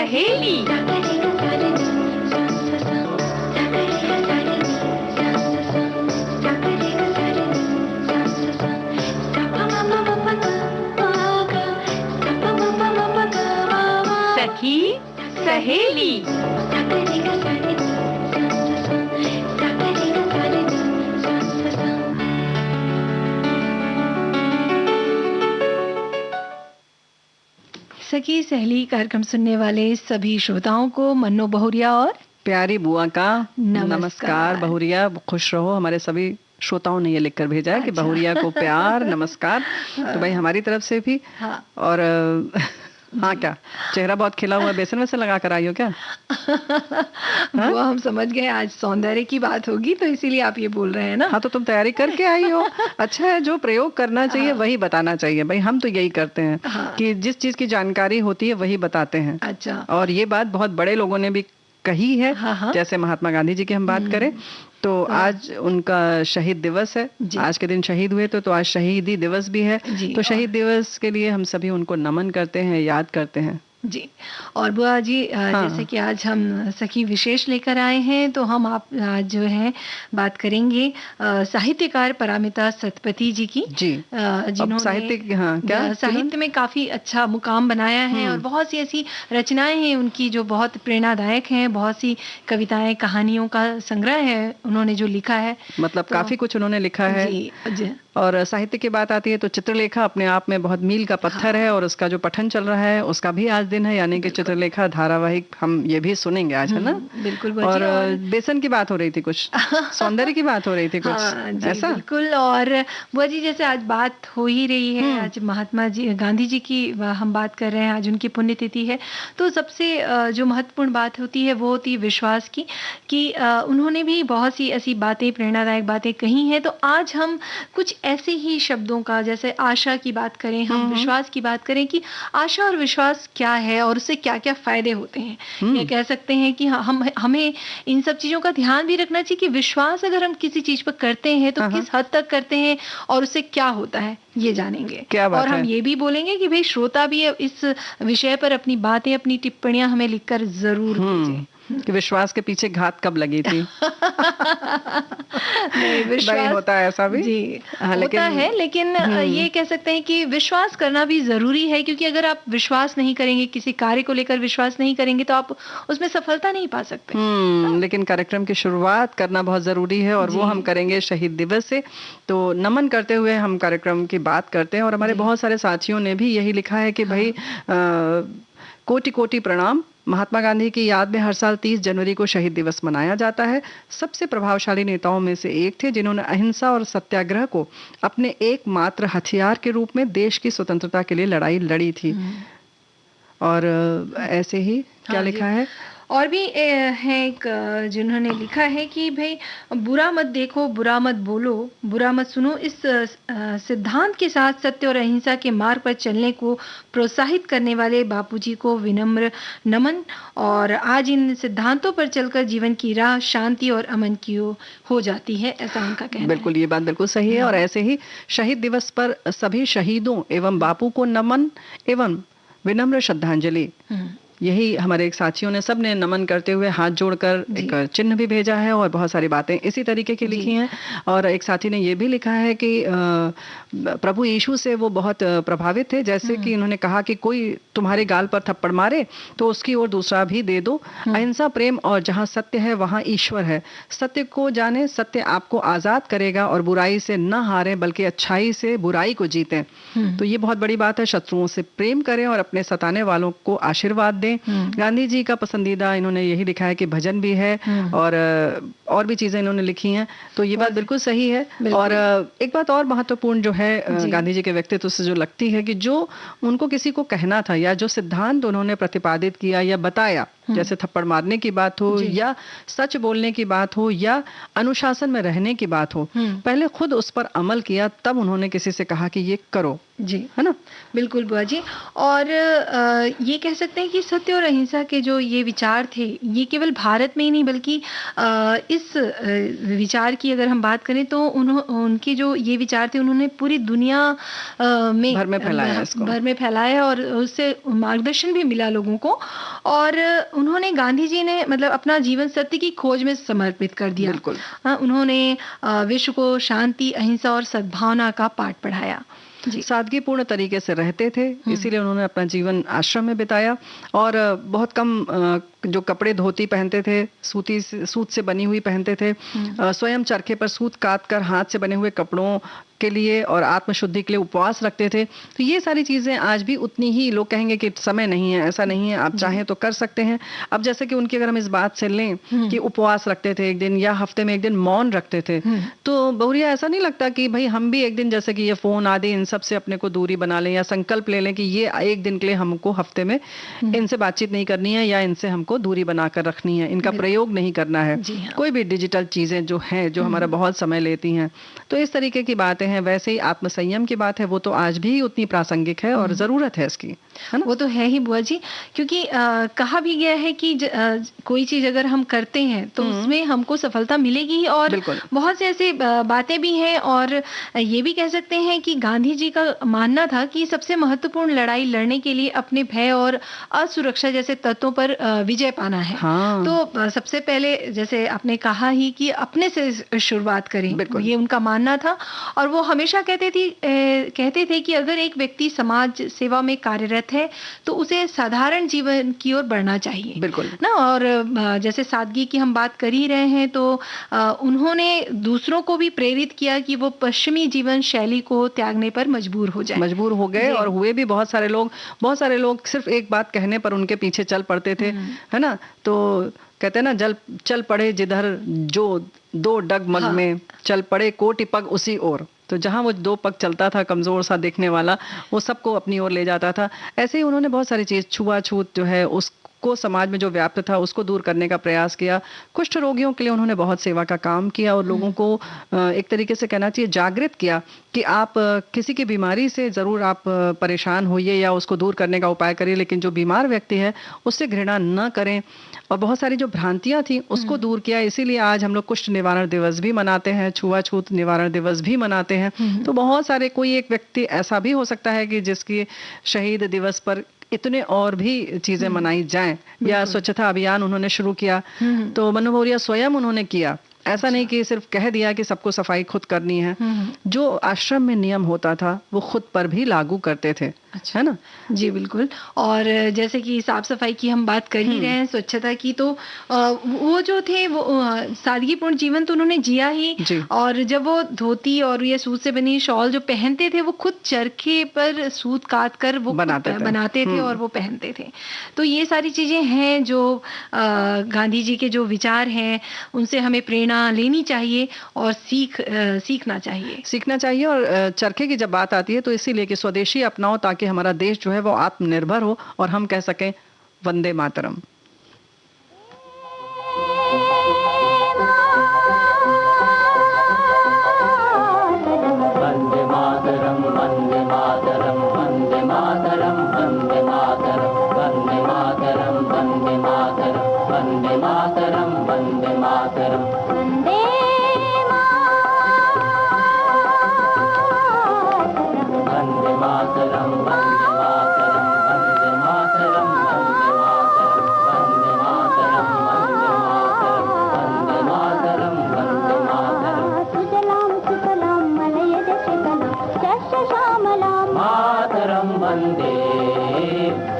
सहेली। सखी सहेली। सखी सहेली कार्यक्रम सुनने वाले सभी श्रोताओं को मन्नो बहुरिया और प्यारी बुआ का नमस्कार। बहुरिया खुश रहो। हमारे सभी श्रोताओं ने ये लिखकर भेजा है कि अच्छा। बहुरिया को प्यार नमस्कार। तो भाई हमारी तरफ से भी। हाँ। और हाँ, क्या चेहरा बहुत खिला हुआ, बेसन वैसे लगा कर आई हो क्या? वो हम समझ गए आज सौंदर्य की बात होगी तो इसीलिए आप ये बोल रहे हैं ना। हाँ, तो तुम तैयारी करके आई हो। अच्छा है, जो प्रयोग करना चाहिए वही बताना चाहिए भाई। हम तो यही करते हैं कि जिस चीज की जानकारी होती है वही बताते हैं। अच्छा। और ये बात बहुत बड़े लोगों ने भी कही है। हाँ। जैसे महात्मा गांधी जी की हम बात करें तो आज उनका शहीद दिवस है। आज के दिन शहीद हुए तो आज शहीदी दिवस भी है। तो शहीद दिवस के लिए हम सभी उनको नमन करते हैं, याद करते हैं जी। और बुआ जी जैसे कि आज हम सखी विशेष लेकर आए हैं तो हम आप आज जो है बात करेंगे साहित्यकार परामिता सतपथी जी की जी। जिन्होंने साहित्य में काफी अच्छा मुकाम बनाया है और बहुत सी ऐसी रचनाएं हैं उनकी जो बहुत प्रेरणादायक हैं। बहुत सी कविताएं, कहानियों का संग्रह है उन्होंने जो लिखा है। मतलब काफी कुछ उन्होंने लिखा है। जी। और साहित्य की बात आती है तो चित्रलेखा अपने आप में बहुत मील का पत्थर है और उसका जो पठन चल रहा है उसका भी आज दिन है, यानी कि चित्रलेखा धारावाहिक हम ये भी सुनेंगे आज, है ना? बिल्कुल। और बेसन की बात हो रही थी, कुछ सौंदर्य की बात हो रही थी, कुछ ऐसा। बिल्कुल। और बुआ जी जैसे आज बात हो ही रही है, आज महात्मा जी गांधी जी की हम बात कर रहे हैं, आज उनकी पुण्यतिथि है। तो सबसे जो महत्वपूर्ण बात होती है वो होती है विश्वास की, कि उन्होंने भी बहुत सी ऐसी बातें, प्रेरणादायक बातें कही हैं। तो आज हम कुछ ऐसे ही शब्दों का, जैसे आशा की बात करें, हम विश्वास की बात करें कि आशा और विश्वास क्या है और उससे क्या क्या फायदे होते हैं। ये कह सकते हैं कि हमें इन सब चीजों का ध्यान भी रखना चाहिए कि विश्वास अगर हम किसी चीज पर करते हैं तो किस हद तक करते हैं और उससे क्या होता है, ये जानेंगे। क्या बात और हम है? ये भी बोलेंगे कि भाई श्रोता भी इस विषय पर अपनी बातें, अपनी टिप्पणियां हमें लिखकर जरूर भेजें कि विश्वास के पीछे घात कब लगी थी। नहीं, विश्वास होता है ऐसा भी जी। होता है, लेकिन ये कह सकते हैं कि विश्वास करना भी जरूरी है, क्योंकि अगर आप विश्वास नहीं करेंगे, किसी कार्य को लेकर विश्वास नहीं करेंगे तो आप उसमें सफलता नहीं पा सकते। लेकिन कार्यक्रम की शुरुआत करना बहुत जरूरी है और वो हम करेंगे शहीद दिवस से। तो नमन करते हुए हम कार्यक्रम की बात करते हैं और हमारे बहुत सारे साथियों ने भी यही लिखा है कि भाई कोटि कोटि प्रणाम। महात्मा गांधी की याद में हर साल 30 जनवरी को शहीद दिवस मनाया जाता है। सबसे प्रभावशाली नेताओं में से एक थे जिन्होंने अहिंसा और सत्याग्रह को अपने एकमात्र हथियार के रूप में देश की स्वतंत्रता के लिए लड़ाई लड़ी थी। और ऐसे ही क्या लिखा है, और भी है एक जिन्होंने लिखा है कि भाई बुरा मत देखो, बुरा मत बोलो, बुरा मत सुनो। इस सिद्धांत के साथ सत्य और अहिंसा के मार्ग पर चलने को प्रोत्साहित करने वाले बापूजी को विनम्र नमन। और आज इन सिद्धांतों पर चलकर जीवन की राह शांति और अमन की हो जाती है, ऐसा उनका कहना है। बिल्कुल, ये बात बिल्कुल सही है। और ऐसे ही शहीद दिवस पर सभी शहीदों एवं बापू को नमन एवं विनम्र श्रद्धांजलि। यही हमारे एक साथियों ने सबने नमन करते हुए हाथ जोड़कर एक चिन्ह भी भेजा है और बहुत सारी बातें इसी तरीके की लिखी हैं। और एक साथी ने ये भी लिखा है कि प्रभु यीशु से वो बहुत प्रभावित थे। जैसे कि उन्होंने कहा कि कोई तुम्हारे गाल पर थप्पड़ मारे तो उसकी ओर दूसरा भी दे दो। अहिंसा, प्रेम और जहाँ सत्य है वहाँ ईश्वर है। सत्य को जाने, सत्य आपको आजाद करेगा और बुराई से न हारे बल्कि अच्छाई से बुराई को जीतें। तो ये बहुत बड़ी बात है। शत्रुओं से प्रेम करें और अपने सताने वालों को आशीर्वाद दें। गांधी जी का पसंदीदा इन्होंने यही लिखा है कि भजन भी है और भी चीजें इन्होंने लिखी हैं। तो ये बात बिल्कुल सही है। और एक बात और महत्वपूर्ण जो है गांधी जी के व्यक्तित्व से जो लगती है कि जो उनको किसी को कहना था या जो सिद्धांत उन्होंने प्रतिपादित किया या बताया जैसे थप्पड़ मारने की बात हो या सच बोलने की बात हो या अनुशासन में रहने की बात हो, पहले खुद उस पर अमल किया, तब उन्होंने किसी से कहा कि ये करो। जी, है ना? बिल्कुल बुआ जी। और ये कह सकते हैं कि सत्य और अहिंसा के जो ये विचार थे, ये केवल भारत में ही नहीं बल्कि इस विचार की अगर हम बात करें तो उनके जो ये विचार थे उन्होंने पूरी दुनिया में भर में फैलाया और उससे मार्गदर्शन भी मिला लोगों को। और उन्होंने, गांधी जी ने मतलब अपना जीवन सत्य की खोज में समर्पित कर दिया। बिल्कुल। उन्होंने विश्व को शांति, अहिंसा और सद्भावना का पाठ पढ़ाया। सादगीपूर्ण तरीके से रहते थे, इसीलिए उन्होंने अपना जीवन आश्रम में बिताया और बहुत कम जो कपड़े धोती पहनते थे, सूत से बनी हुई पहनते थे, स्वयं चरखे पर सूत काट कर हाथ से बने हुए कपड़ों के लिए और आत्मशुद्धि के लिए उपवास रखते थे। तो ये सारी चीजें आज भी उतनी ही, लोग कहेंगे कि समय नहीं है, ऐसा नहीं है, आप चाहें तो कर सकते हैं। अब जैसे कि उनकी अगर हम इस बात से लें कि उपवास रखते थे एक दिन या हफ्ते में एक दिन मौन रखते थे, तो बहुरिया ऐसा नहीं लगता कि भाई हम भी एक दिन जैसे कि ये फोन आदि इन सब से अपने को दूरी बना लें या संकल्प ले लें कि ये एक दिन के लिए हमको हफ्ते में इनसे बातचीत नहीं करनी है या इनसे हमको दूरी बनाकर रखनी है, इनका प्रयोग नहीं करना है, कोई भी डिजिटल चीजें जो हैं जो हमारा बहुत समय लेती हैं। तो इस तरीके की बातें हैं। वैसे ही आत्मसंयम की बात है, वो तो आज भी उतनी प्रासंगिक है और जरूरत है इसकी, है ना? वो तो है ही बुआ जी, क्योंकि कहा भी गया है कि कोई चीज अगर हम करते हैं तो उसमें हमको सफलता मिलेगी ही। और बहुत से ऐसे बातें भी हैं और ये भी कह सकते हैं कि गांधी जी का मानना था कि सबसे महत्वपूर्ण लड़ाई लड़ने के लिए अपने भय और असुरक्षा जैसे तत्वों पर विजय पाना है। तो सबसे पहले जैसे आपने कहा ही कि अपने से शुरुआत करें, ये उनका मानना था। और वो हमेशा कहते थे कि अगर एक व्यक्ति समाज सेवा में कार्यरत है तो उसे साधारण जीवन की ओर बढ़ना चाहिए। बिल्कुल ना। और जैसे सादगी की हम बात कर ही रहे हैं तो उन्होंने दूसरों को भी प्रेरित किया कि वो पश्चिमी जीवन शैली को त्यागने पर मजबूर हो गए और हुए भी। बहुत सारे लोग सिर्फ एक बात कहने पर उनके पीछे चल पड़ते थे, है ना? तो कहते हैं ना, चल पड़े जिधर जो दो डगमग में, चल पड़े कोटि पग उसी ओर। तो जहां वो दो पग चलता था, कमजोर सा देखने वाला, वो सबको अपनी ओर ले जाता था। ऐसे ही उन्होंने बहुत सारी चीज, छुआछूत जो है उसको समाज में जो व्याप्त था उसको दूर करने का प्रयास किया। कुष्ठ रोगियों के लिए उन्होंने बहुत सेवा का काम किया और लोगों को एक तरीके से कहना चाहिए जागृत किया कि आप किसी की बीमारी से जरूर आप परेशान होइए या उसको दूर करने का उपाय करिए, लेकिन जो बीमार व्यक्ति है उससे घृणा न करें। और बहुत सारी जो भ्रांतियां थी उसको दूर किया। इसीलिए आज हम लोग कुष्ठ निवारण दिवस भी मनाते हैं, छुआछूत निवारण दिवस भी मनाते हैं। तो बहुत सारे, कोई एक व्यक्ति ऐसा भी हो सकता है कि जिसकी शहीद दिवस पर इतने और भी चीजें मनाई जाएं, या स्वच्छता अभियान उन्होंने शुरू किया तो मनु मौर्य स्वयं उन्होंने किया। ऐसा नहीं कि सिर्फ कह दिया कि सबको सफाई खुद करनी है। जो आश्रम में नियम होता था वो खुद पर भी लागू करते थे। अच्छा, है ना? जी बिल्कुल। और जैसे कि साफ सफाई की हम बात कर ही रहे हैं, स्वच्छता की, तो वो जो थे वो सादगीपूर्ण जीवन तो उन्होंने जिया ही। और जब वो धोती और ये सूत से बनी शॉल जो पहनते थे वो खुद चरखे पर सूत काट कर वो बनाते थे और वो पहनते थे। तो ये सारी चीजें हैं जो गांधी जी के जो विचार हैं उनसे हमें प्रेरणा लेनी चाहिए और सीखना चाहिए। और चरखे की जब बात आती है तो इसीलिए कि स्वदेशी अपनाओ ताकि हमारा देश जो है वो आत्मनिर्भर हो और हम कह सकें वंदे मातरम। वंदे मातरम, वंदे मातरम, वंदे मातरम, वंदे मातरम, वंदे मातरम, वंदे मातरम, वंदे मातरम, वंदे मातरम, वंदे मातरम, वंदे मातरम, वंदे मातरम, वंदे मातरम, वंदे मातरम, वंदे मातरम, सुजलाम सुफलाम मलयज शितलाम शस्य श्यामलाम मातरम वंदे,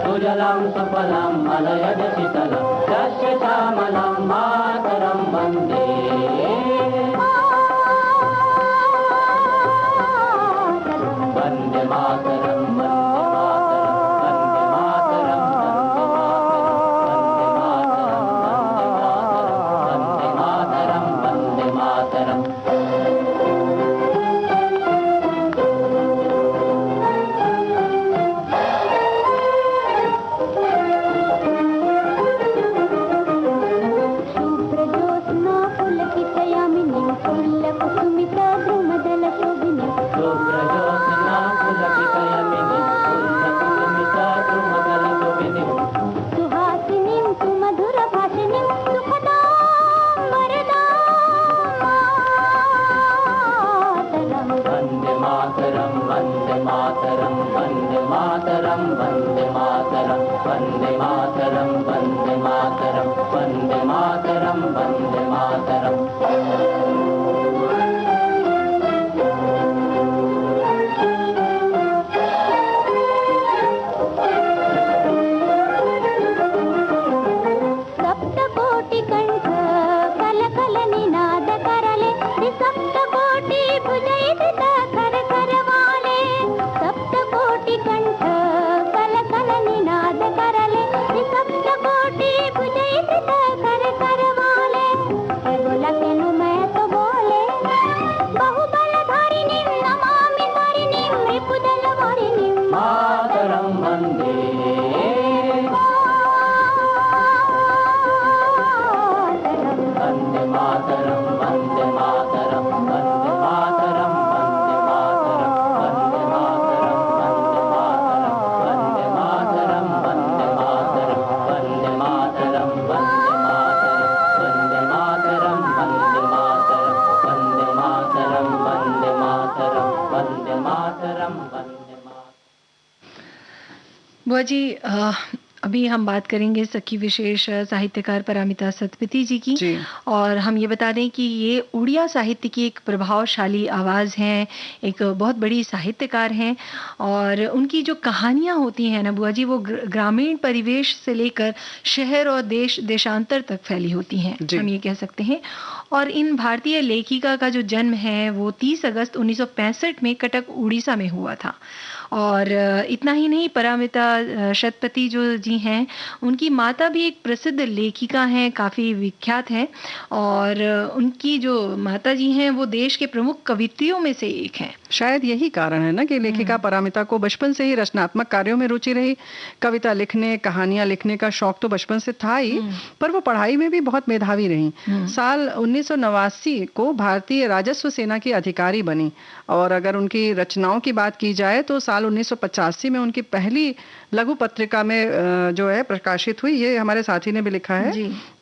सुजलाम सुफलाम मलयज शितलाम शस्य श्यामलाम मातरम वंदे, वंदे मातरम, बुआ जी, अभी हम बात करेंगे सखी विशेष साहित्यकार परामिता सतपथी जी की। जी। और हम ये बता दें कि ये उड़िया साहित्य की एक प्रभावशाली आवाज़ हैं, एक बहुत बड़ी साहित्यकार हैं। और उनकी जो कहानियाँ होती हैं ना बुआ जी, वो ग्रामीण परिवेश से लेकर शहर और देश देशांतर तक फैली होती हैं, हम ये कह सकते हैं। और इन भारतीय लेखिका का जो जन्म है वो 30 अगस्त 1965 में कटक उड़ीसा में हुआ था। और इतना ही नहीं, परामिता सतपथी जो जी हैं, उनकी माता भी एक प्रसिद्ध लेखिका हैं, काफ़ी विख्यात हैं। और उनकी जो माता जी हैं वो देश के प्रमुख कवित्रियों में से एक हैं। शायद यही कारण है ना कि लेखिका परामिता को बचपन से ही रचनात्मक कार्यों में रुचि रही। कविता लिखने, कहानियां लिखने का शौक तो बचपन से था ही, पर वो पढ़ाई में भी बहुत मेधावी रही। साल 1989 को भारतीय राजस्व सेना की अधिकारी बनी। और अगर उनकी रचनाओं की बात की जाए तो साल 1985 में उनकी पहली लघु पत्रिका में जो है प्रकाशित हुई। ये हमारे साथी ने भी लिखा है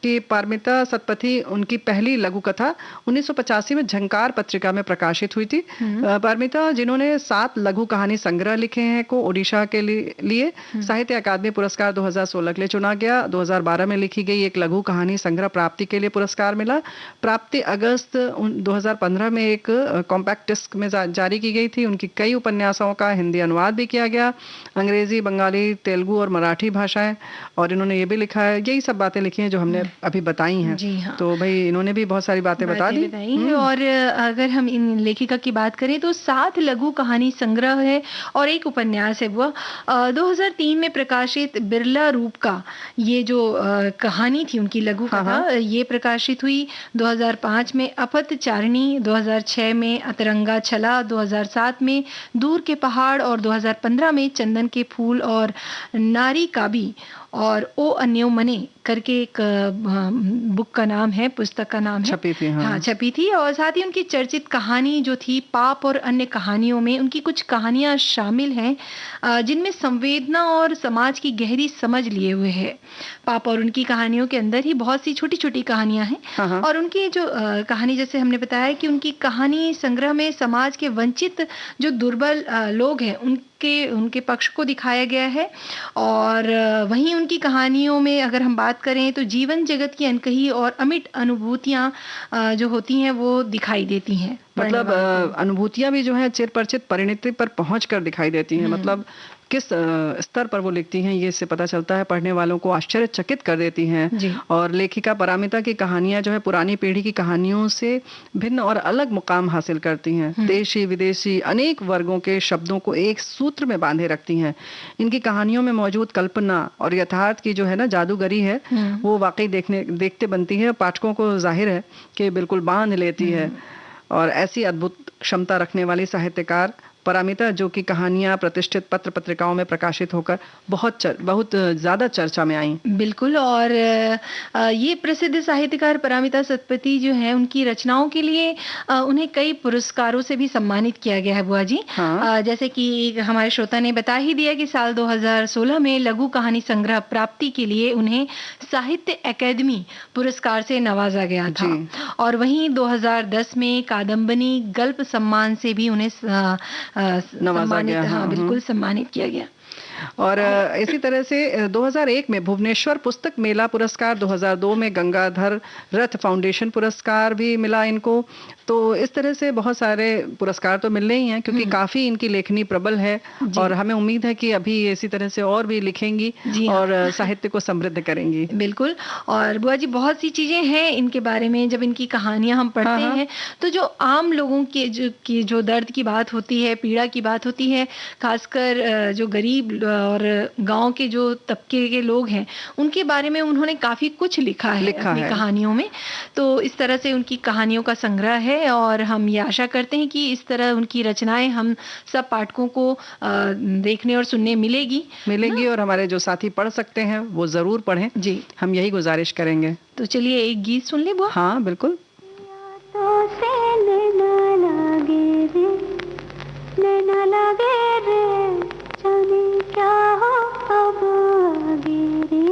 कि परामिता सतपथी उनकी पहली लघु कथा 1985 में झंकार पत्रिका में प्रकाशित हुई थी। परामिता, जिन्होंने 7 लघु कहानी संग्रह लिखे हैं, को ओडिशा के लिए साहित्य अकादमी पुरस्कार 2016 के लिए चुना गया। 2012 में लिखी गई एक लघु कहानी संग्रह प्राप्ति के लिए पुरस्कार मिला। प्राप्ति अगस्त 2015 में एक कॉम्पैक्ट डिस्क में जारी की गई थी। उनकी कई उपन्यासों का हिंदी अनुवाद भी किया गया, अंग्रेजी, बंगाली, तेलुगु और मराठी भाषाएं। और इन्होंने ये भी लिखा है, यही सब बातें लिखी हैं जो हमने अभी बताई हैं। जी हाँ। तो भाई इन्होंने भी बहुत सारी बातें बता दी। और अगर हम इन लेखिका की बात करें तो 7 लघु कहानी संग्रह है और एक उपन्यास है वो 2003 में प्रकाशित बिरला रूप का, ये जो कहानी थी उनकी लघु कथा, ये प्रकाशित हुई। 2005 में अपत चारिणी, 2006 में अतरंगा छला, 2007 में दूर के पहाड़ और 2015 में चंदन के फूल और नारी काबी और ओ अन्यो मने करके एक बुक का नाम है, पुस्तक का नाम है, छपी थी। हाँ, छपी थी। और साथ ही उनकी चर्चित कहानी जो थी पाप और अन्य कहानियों में उनकी कुछ कहानियां शामिल हैं जिनमें संवेदना और समाज की गहरी समझ लिए हुए है। पाप और उनकी कहानियों के अंदर ही बहुत सी छोटी छोटी कहानियां हैं। और उनकी जो कहानी, जैसे हमने बताया कि उनकी कहानी संग्रह में समाज के वंचित जो दुर्बल लोग हैं उनके पक्ष को दिखाया गया है। और वहीं उनकी कहानियों में अगर हम बात करें तो जीवन जगत की अनकही और अमिट अनुभूतियां जो होती हैं वो दिखाई देती हैं। मतलब अनुभूतियां भी जो है चिरपरिचित परिणति पर पहुंचकर दिखाई देती हैं। मतलब किस स्तर पर वो लिखती हैं ये इससे पता चलता है, पढ़ने वालों को आश्चर्यचकित कर देती हैं। और लेखिका परामिता की कहानियां जो है पुरानी पीढ़ी की कहानियों से भिन्न और अलग मुकाम हासिल करती हैं। देशी विदेशी अनेक वर्गों के शब्दों को एक सूत्र में बांधे रखती हैं। इनकी कहानियों में मौजूद कल्पना और यथार्थ की जो है ना जादूगरी है वो वाकई देखते बनती है। पाठकों को जाहिर है कि बिल्कुल बांध लेती है। और ऐसी अद्भुत क्षमता रखने वाली साहित्यकार परामिता, जो कि कहानियां प्रतिष्ठित पत्र पत्रिकाओं में प्रकाशित होकर बहुत ज्यादा चर्चा में आई। बिल्कुल। और ये प्रसिद्ध साहित्यकार परामिता सतपथी जो है, उनकी रचनाओं के लिए उन्हें कई पुरस्कारों से भी सम्मानित किया गया है बुआ जी। जैसे कि हमारे श्रोता ने बता ही दिया कि साल 2016 में लघु कहानी संग्रह प्राप्ति के लिए उन्हें साहित्य अकादमी पुरस्कार से नवाजा गया था। और वहीं 2010 में कादम्बनी गल्प सम्मान से भी उन्हें सम्मानित, बिल्कुल सम्मानित किया गया। और इसी तरह से 2001 में भुवनेश्वर पुस्तक मेला पुरस्कार, 2002 में गंगाधर रथ फाउंडेशन पुरस्कार भी मिला इनको। तो इस तरह से बहुत सारे पुरस्कार तो मिल रही हैं क्योंकि काफी इनकी लेखनी प्रबल है। और हमें उम्मीद है कि अभी इसी तरह से और भी लिखेंगी और साहित्य को समृद्ध करेंगी। बिल्कुल। और बुआ जी बहुत सी चीजें हैं इनके बारे में, जब इनकी कहानियां हम पढ़ते हैं तो जो आम लोगों की जो दर्द की बात होती है, पीड़ा की बात होती है, खासकर जो गरीब और गांव के जो तबके के लोग हैं उनके बारे में उन्होंने काफी कुछ लिखा है अपनी कहानियों में। तो इस तरह से उनकी कहानियों का संग्रह है और हम ये आशा करते हैं कि इस तरह उनकी रचनाएं हम सब पाठकों को देखने और सुनने मिलेगी और हमारे जो साथी पढ़ सकते हैं वो जरूर पढ़ें जी, हम यही गुजारिश करेंगे। तो चलिए एक गीत सुन ले बुआ। हाँ बिल्कुल। नैना लगे रे जाने क्या हो अब आगे रे।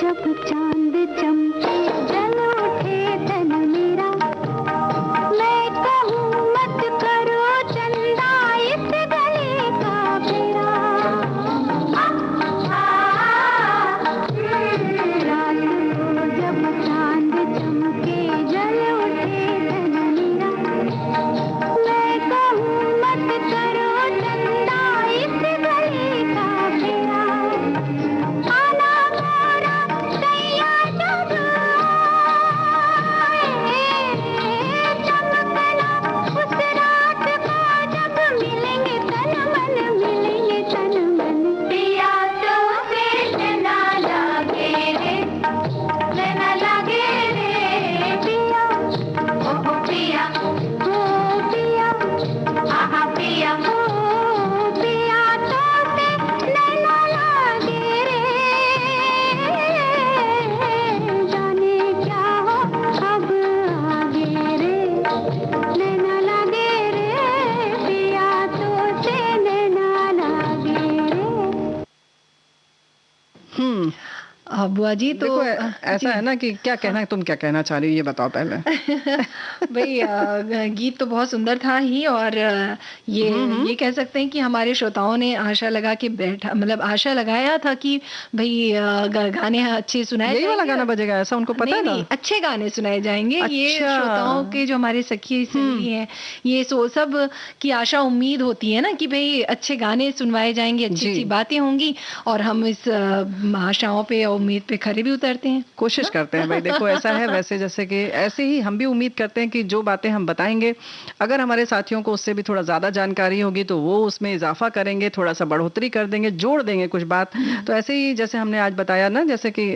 जब चांद चमके जल उठे तन मेरा, मैं कहूँ मत करो चंदा इस गले का फेरा। रात को जब चांद चमके जल उठे तन मेरा, मैं कहूँ मत करो चंदा इस गले का फेरा। आना मोरा दैया जब चमकना उस रात को जब मिलेंगे तन मन, मिलेंगे तन मन। पिया तो से नैना लागे रे, नैना लागे रे पिया, ओ पिया, ओ पिया, आहा पिया, ओ पिया तो से नैना लागे रे, जाने क्या हो अब आगे रे, नैना लागे रे पिया तो से नैना लागे रे। बुआ जी तो देखो ऐसा है ना कि क्या कहना है, तुम क्या कहना चाह रही हो ये बताओ पहले। भाई गीत तो बहुत सुंदर था ही, और ये कह सकते हैं कि हमारे श्रोताओं ने आशा लगा के बैठा, मतलब आशा लगाया था कि भाई गाने अच्छे सुनाए यही वाला जाएंगे। गाना बजेगा ऐसा उनको पता नहीं, था? नहीं, अच्छे गाने सुनाए जाएंगे। ये अच्छा। श्रोताओं के जो हमारे सखी सहेली हैं, ये सब की आशा उम्मीद होती है ना कि भाई अच्छे गाने सुनवाए जाएंगे, अच्छी जी। अच्छी बातें होंगी, और हम इस आशाओं पे और उम्मीद पे खरे भी उतरते हैं। कोशिश करते हैं भाई। देखो ऐसा है, वैसे जैसे कि ऐसे ही हम भी उम्मीद करते हैं कि जो बातें हम बताएंगे, अगर हमारे साथियों को उससे भी थोड़ा ज्यादा जानकारी होगी तो वो उसमें इजाफा करेंगे, थोड़ा सा बढ़ोतरी कर देंगे, जोड़ देंगे कुछ बात। तो ऐसे ही जैसे हमने आज बताया ना, जैसे कि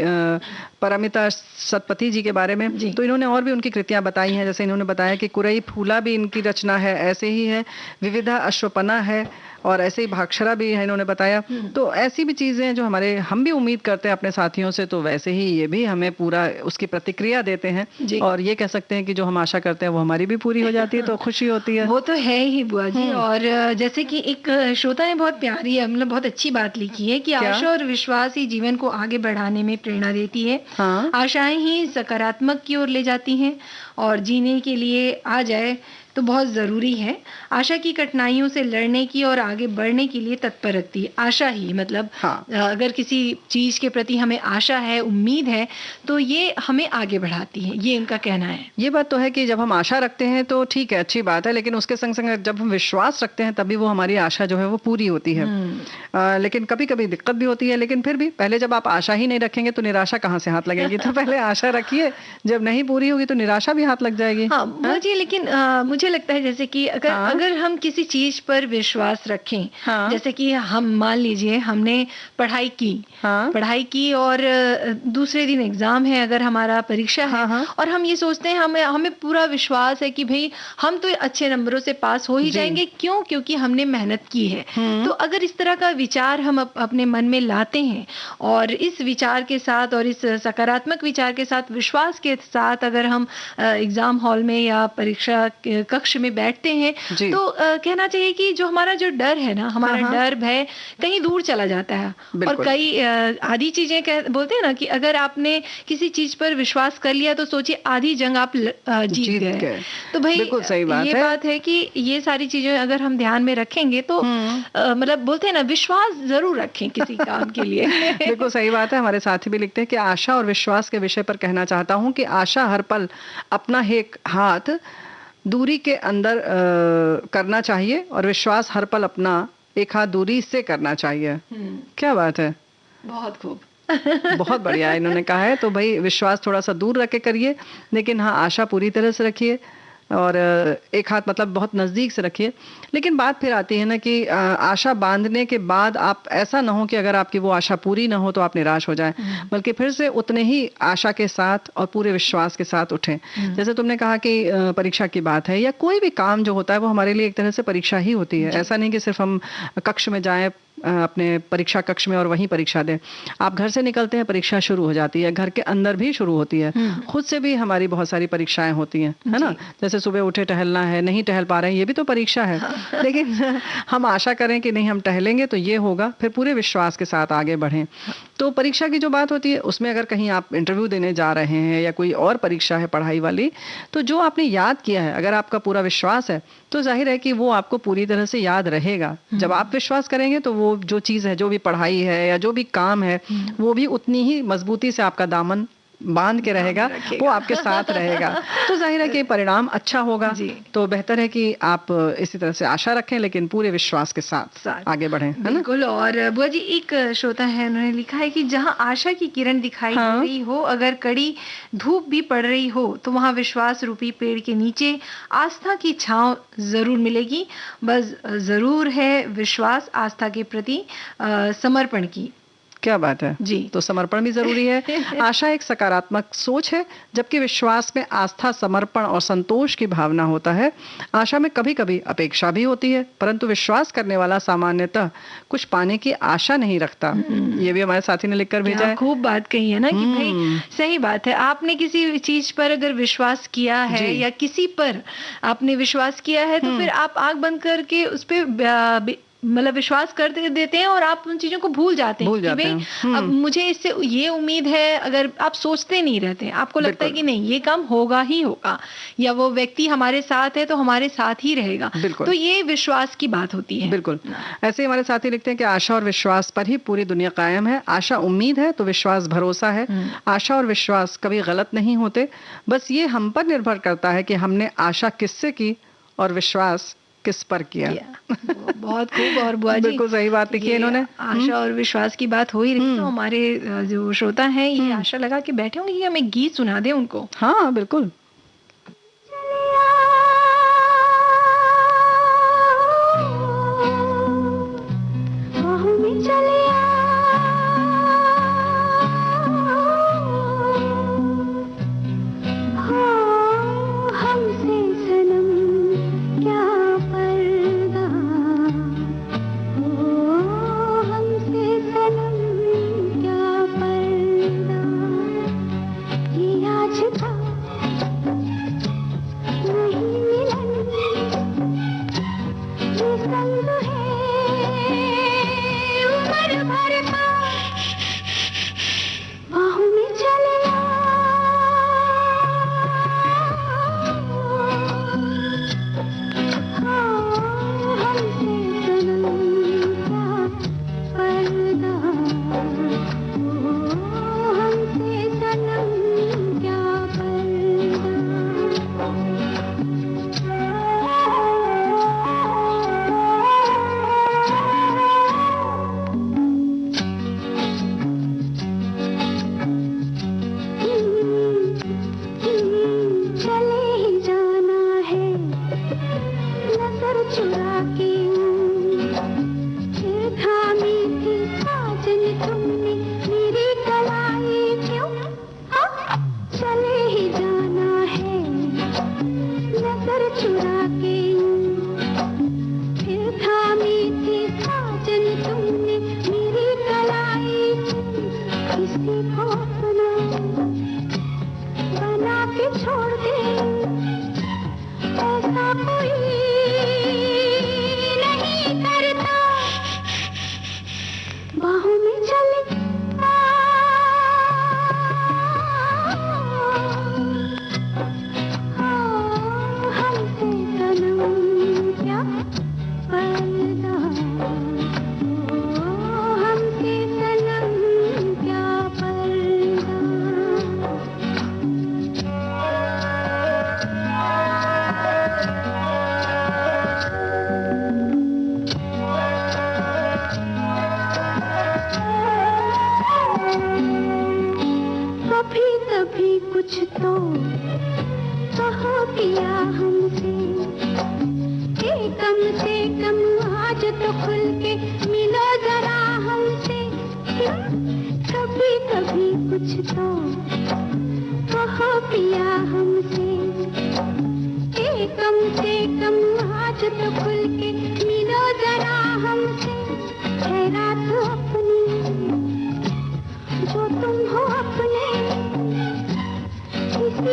परमिता सतपथी जी के बारे में, जी। तो इन्होंने और भी उनकी कृतियां बताई हैं। जैसे इन्होंने बताया कि कुरई फूला भी इनकी रचना है, ऐसे ही है विविधा अश्वपना है, और ऐसे ही भाक्षरा भी है इन्होंने बताया। तो ऐसी भी चीजें जो हमारे, हम भी उम्मीद करते हैं अपने साथियों से, तो वैसे ही ये भी हमें पूरा उसकी प्रतिक्रिया देते हैं, जी। और ये कह सकते हैं कि जो हम आशा करते हैं वो हमारी भी पूरी हो जाती है, तो खुशी होती है। वो तो है ही बुआ जी। और जैसे कि एक श्रोता ने बहुत प्यारी, मतलब बहुत अच्छी बात लिखी है कि क्या? आशा और विश्वास ही जीवन को आगे बढ़ाने में प्रेरणा देती है। हाँ। आशाएं ही सकारात्मक की ओर ले जाती हैं, और जीने के लिए आ जाए तो बहुत जरूरी है। आशा की कठिनाइयों से लड़ने की और आगे बढ़ने के लिए तत्पर रखती है। आशा ही मतलब हाँ। अगर किसी चीज के प्रति हमें आशा है, उम्मीद है, तो ये हमें आगे बढ़ाती है, ये इनका कहना है। ये बात तो है कि जब हम आशा रखते हैं तो ठीक है, अच्छी बात है, लेकिन उसके संग संग जब हम विश्वास रखते हैं तभी वो हमारी आशा जो है वो पूरी होती है। लेकिन कभी कभी दिक्कत भी होती है, लेकिन फिर भी पहले जब आप आशा ही नहीं रखेंगे तो निराशा कहाँ से हाथ लगेगी। तो पहले आशा रखिए, जब नहीं पूरी होगी तो निराशा भी हाथ लग जाएगी। हाँ मुझे, लेकिन मुझे लगता है जैसे कि अगर हम किसी चीज पर विश्वास रखें, जैसे कि हम मान लीजिए हमने पढ़ाई की, पढ़ाई की और दूसरे दिन एग्जाम है, अगर हमारा परीक्षा है, और हम ये सोचते हैं हमें पूरा विश्वास है कि भाई हम तो अच्छे नंबरों से पास हो ही जाएंगे, क्यों? क्योंकि हमने मेहनत की है। तो अगर इस तरह का विचार हम अपने मन में लाते हैं, और इस विचार के साथ और इस सकारात्मक विचार के साथ, विश्वास के साथ अगर हम एग्जाम हॉल में या परीक्षा कक्ष में बैठते हैं, तो कहना चाहिए कि जो हमारा जो डर है ना, हमारा डर भय कहीं दूर चला जाता है। और कई आधी चीजें बोलते हैं ना कि अगर आपने किसी चीज पर विश्वास कर लिया तो सोचिए आधी जंग आप जीत गए। तो भाई बिल्कुल सही बात ये है। बात है कि ये सारी चीजें अगर हम ध्यान में रखेंगे तो मतलब बोलते हैं ना, विश्वास जरूर रखें किसी काम के लिए। बिल्कुल सही बात है। हमारे साथी भी लिखते हैं कि आशा और विश्वास के विषय पर कहना चाहता हूं कि आशा हर पल अपना एक हाथ दूरी के अंदर करना चाहिए, और विश्वास हर पल अपना एक हाथ दूरी से करना चाहिए। क्या बात है, बहुत खूब। बहुत बढ़िया इन्होंने कहा है। तो भाई विश्वास थोड़ा सा दूर रख के करिए, लेकिन हाँ आशा पूरी तरह से रखिए, और एक हाथ मतलब बहुत नजदीक से रखिए। लेकिन बात फिर आती है ना कि आशा बांधने के बाद आप ऐसा ना हो कि अगर आपकी वो आशा पूरी ना हो तो आप निराश हो जाएं, बल्कि फिर से उतने ही आशा के साथ और पूरे विश्वास के साथ उठें। जैसे तुमने कहा कि परीक्षा की बात है, या कोई भी काम जो होता है वो हमारे लिए एक तरह से परीक्षा ही होती है। ऐसा नहीं कि सिर्फ हम कक्ष में जाएं, अपने परीक्षा कक्ष में और वहीं परीक्षा दें। आप घर से निकलते हैं, परीक्षा शुरू हो जाती है, घर के अंदर भी शुरू होती है, खुद से भी हमारी बहुत सारी परीक्षाएं होती हैं, है ना। जैसे सुबह उठे, टहलना है, नहीं टहल पा रहे हैं, ये भी तो परीक्षा है। लेकिन हम आशा करें कि नहीं, हम टहलेंगे तो ये होगा, फिर पूरे विश्वास के साथ आगे बढ़ें। तो परीक्षा की जो बात होती है उसमें अगर कहीं आप इंटरव्यू देने जा रहे हैं या कोई और परीक्षा है पढ़ाई वाली, तो जो आपने याद किया है, अगर आपका पूरा विश्वास है तो जाहिर है कि वो आपको पूरी तरह से याद रहेगा। जब आप विश्वास करेंगे तो वो जो चीज़ है, जो भी पढ़ाई है या जो भी काम है, वो भी उतनी ही मजबूती से आपका दामन बांध के रहेगा, वो आपके साथ रहेगा। तो जाहिर है कि परिणाम अच्छा होगा। तो बेहतर है कि आप इसी तरह से आशा रखें, लेकिन पूरे विश्वास के साथ आगे बढ़ें, है ना। बिल्कुल। और बुआ जी, एक श्रोता है, उन्होंने लिखा है कि जहां आशा की किरण दिखाई दे रही हो, अगर कड़ी धूप भी पड़ रही हो, तो वहां विश्वास रूपी पेड़ के नीचे आस्था की छांव जरूर मिलेगी। बस जरूर है विश्वास, आस्था के प्रति समर्पण की। क्या बात है जी। तो समर्पण भी जरूरी है। आशा एक सकारात्मक सोच है, जबकि विश्वास में आस्था, समर्पण और संतोष की भावना होता है। आशा में कभी कभी अपेक्षा भी होती है, परंतु विश्वास करने वाला सामान्यतः कुछ पाने की आशा नहीं रखता। ये भी हमारे साथी ने लिखकर भेजा है। खूब बात कही है ना कि भाई सही बात है। आपने किसी चीज पर अगर विश्वास किया है या किसी पर आपने विश्वास किया है, तो फिर आप आंख बंद करके उस पर मतलब विश्वास कर देते हैं और आप उन चीजों को भूल जाते हैं कि भाई अब मुझे इससे ये उम्मीद है। अगर आप सोचते नहीं रहते, आपको लगता है कि नहीं, ये काम होगा ही होगा, या वो व्यक्ति हमारे साथ है तो हमारे साथ ही रहेगा, तो ये विश्वास की बात होती है। बिल्कुल। ऐसे ही हमारे साथी लिखते हैं कि आशा और विश्वास पर ही पूरी दुनिया कायम है। आशा उम्मीद है तो विश्वास भरोसा है। आशा और विश्वास कभी गलत नहीं होते, बस ये हम पर निर्भर करता है कि हमने आशा किससे की और विश्वास किस पर किया। बहुत खूब। और बुआ जी, बिल्कुल सही बात लिखी है इन्होंने। आशा और विश्वास की बात हो ही रही, तो हमारे जो श्रोता हैं ये आशा लगा के बैठे होंगे कि हम एक गीत सुना दें उनको। हाँ बिल्कुल।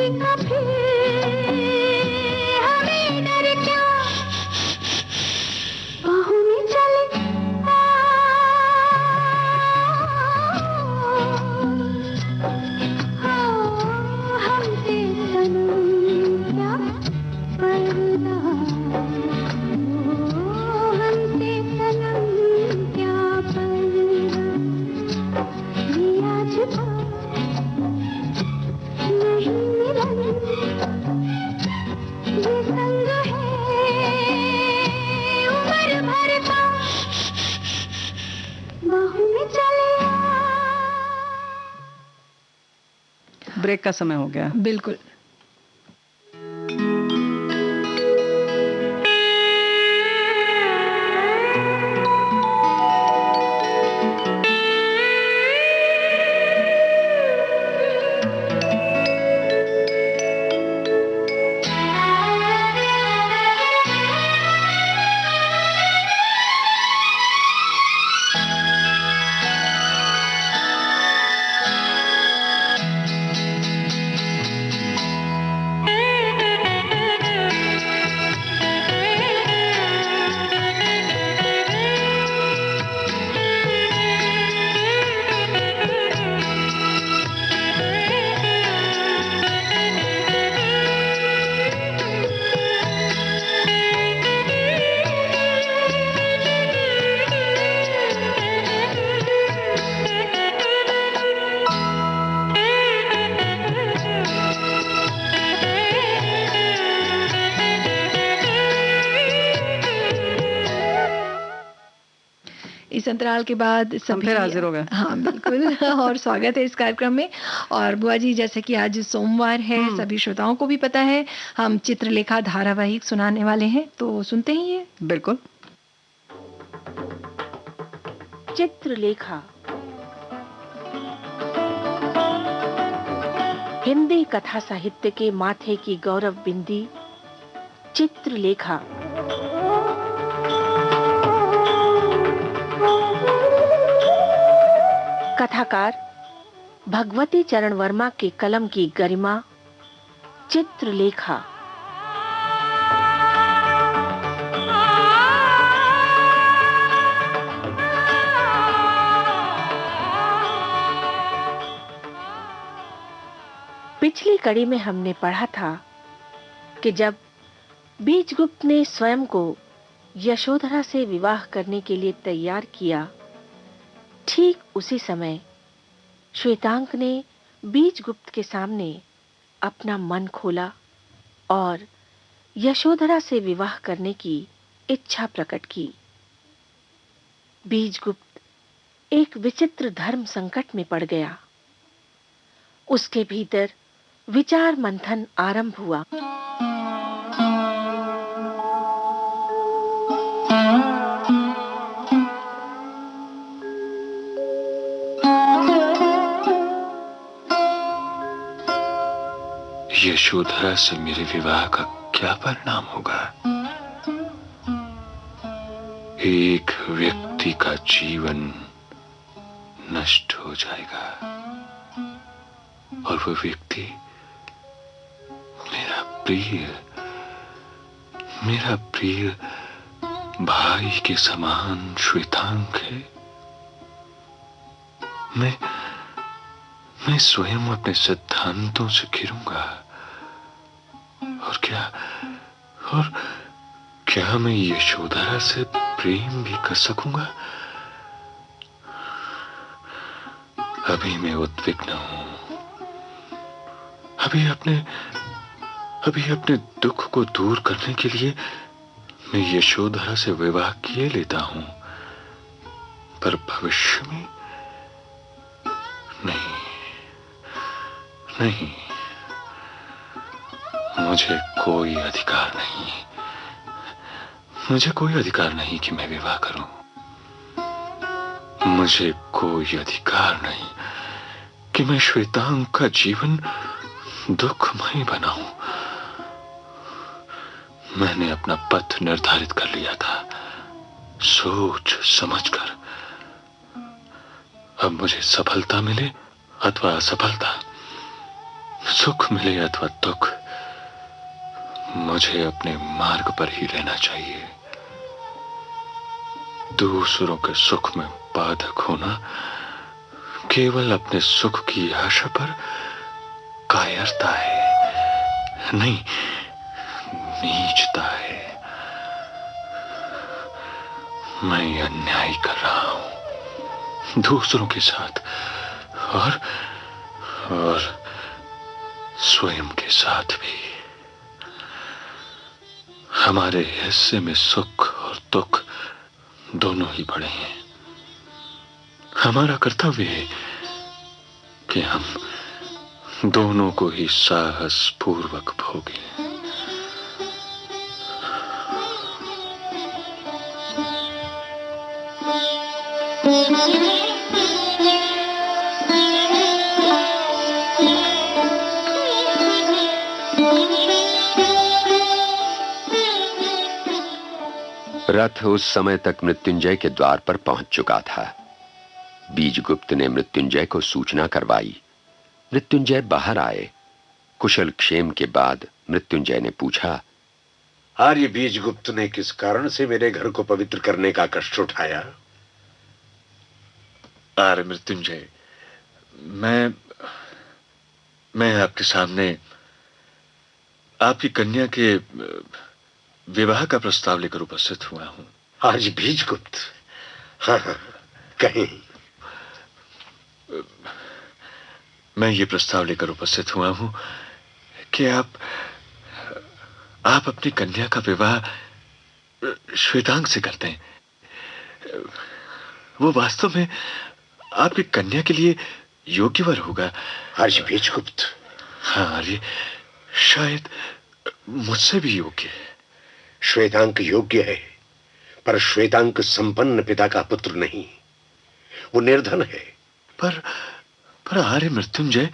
कभी हमें डर क्या, बाहों में चले हमसे सनम क्या पर्दा, हमसे सनम क्या पर्दा, ये आज था नहीं मिलन, ये संग है उम्र भर का, बाहों में चले ब्रेक का समय हो गया। बिल्कुल। इस अंतराल के बाद सभी फिर हाजिर हो गए। हाँ बिल्कुल। और स्वागत है इस कार्यक्रम में। और बुआ जी, जैसे कि आज सोमवार है, सभी श्रोताओं को भी पता है, हम चित्रलेखा धारावाहिक सुनाने वाले हैं, तो सुनते ही है। बिल्कुल। चित्रलेखा, हिंदी कथा साहित्य के माथे की गौरव बिंदी चित्रलेखा। कथाकार भगवती चरण वर्मा के कलम की गरिमा चित्रलेखा। पिछली कड़ी में हमने पढ़ा था कि जब बीजगुप्त ने स्वयं को यशोधरा से विवाह करने के लिए तैयार किया, ठीक उसी समय श्वेतांक ने बीजगुप्त के सामने अपना मन खोला और यशोधरा से विवाह करने की इच्छा प्रकट की। बीजगुप्त एक विचित्र धर्म संकट में पड़ गया। उसके भीतर विचार मंथन आरंभ हुआ। यशोधरा से मेरे विवाह का क्या परिणाम होगा? एक व्यक्ति का जीवन नष्ट हो जाएगा और वो व्यक्ति मेरा प्रिय भाई के समान श्वेतांक है। मैं स्वयं अपने सिद्धांतों से घिरूंगा और क्या मैं यशोधरा से प्रेम भी कर सकूंगा? अभी मैं उद्विग्न हूं। अभी अपने दुख को दूर करने के लिए मैं यशोधरा से विवाह किए लेता हूं, पर भविष्य में नहीं, मुझे कोई अधिकार नहीं कि मैं विवाह करूं। मुझे कोई अधिकार नहीं कि मैं श्वेतांक का जीवन दुखमय बनाऊं। मैंने अपना पथ निर्धारित कर लिया था, सोच समझकर। अब मुझे सफलता मिले अथवा असफलता, सुख मिले अथवा दुख, मुझे अपने मार्ग पर ही रहना चाहिए। दूसरों के सुख में बाधक होना केवल अपने सुख की आशा पर कायरता है, नहीं नीचता है। मैं अन्याय कर रहा हूं दूसरों के साथ और स्वयं के साथ भी। हमारे हिस्से में सुख और दुख दोनों ही पड़े हैं। हमारा कर्तव्य है कि हम दोनों को ही साहस पूर्वक भोगें। रथ उस समय तक मृत्युंजय के द्वार पर पहुंच चुका था। बीजगुप्त ने मृत्युंजय को सूचना करवाई। मृत्युंजय बाहर आए। कुशल क्षेम के बाद मृत्युंजय ने पूछा, आर्य बीजगुप्त ने किस कारण से मेरे घर को पवित्र करने का कष्ट उठाया? आर्य मृत्युंजय, मैं आपके सामने आपकी कन्या के विवाह का प्रस्ताव लेकर उपस्थित हुआ हूं। आर्य बीजगुप्त? हाँ, कहीं। मैं ये प्रस्ताव लेकर उपस्थित हुआ हूं कि आप अपनी कन्या का विवाह श्वेतांग से कर दें। वो वास्तव में आपकी कन्या के लिए योग्य वर होगा। आर्य बीजगुप्त? हाँ आर्य, शायद मुझसे भी योग्य है। श्वेतांक योग्य है, पर श्वेतांक संपन्न पिता का पुत्र नहीं, वो निर्धन है। पर आर्य मृत्युंजय,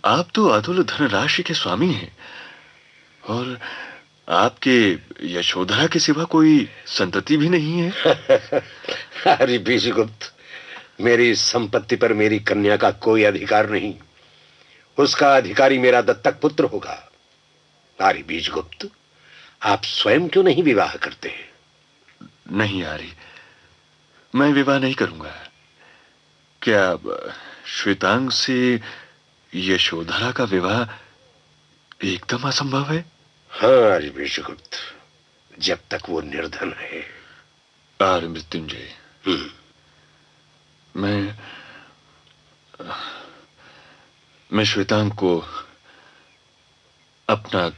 आप तो अतुल धनराशि के स्वामी हैं और आपके यशोधरा के सिवा कोई संतति भी नहीं है। आर्य बीजगुप्त, मेरी संपत्ति पर मेरी कन्या का कोई अधिकार नहीं। उसका अधिकारी मेरा दत्तक पुत्र होगा। आर्य बीजगुप्त, आप स्वयं क्यों नहीं विवाह करते? नहीं आर्य, मैं विवाह नहीं करूंगा। क्या श्वेतांग से यशोधरा का विवाह एकदम असंभव है? हाँ आर्य बीजगुप्त, जब तक वो निर्धन है। आर्य मृत्युंजय, मैं श्वेतांग को अपना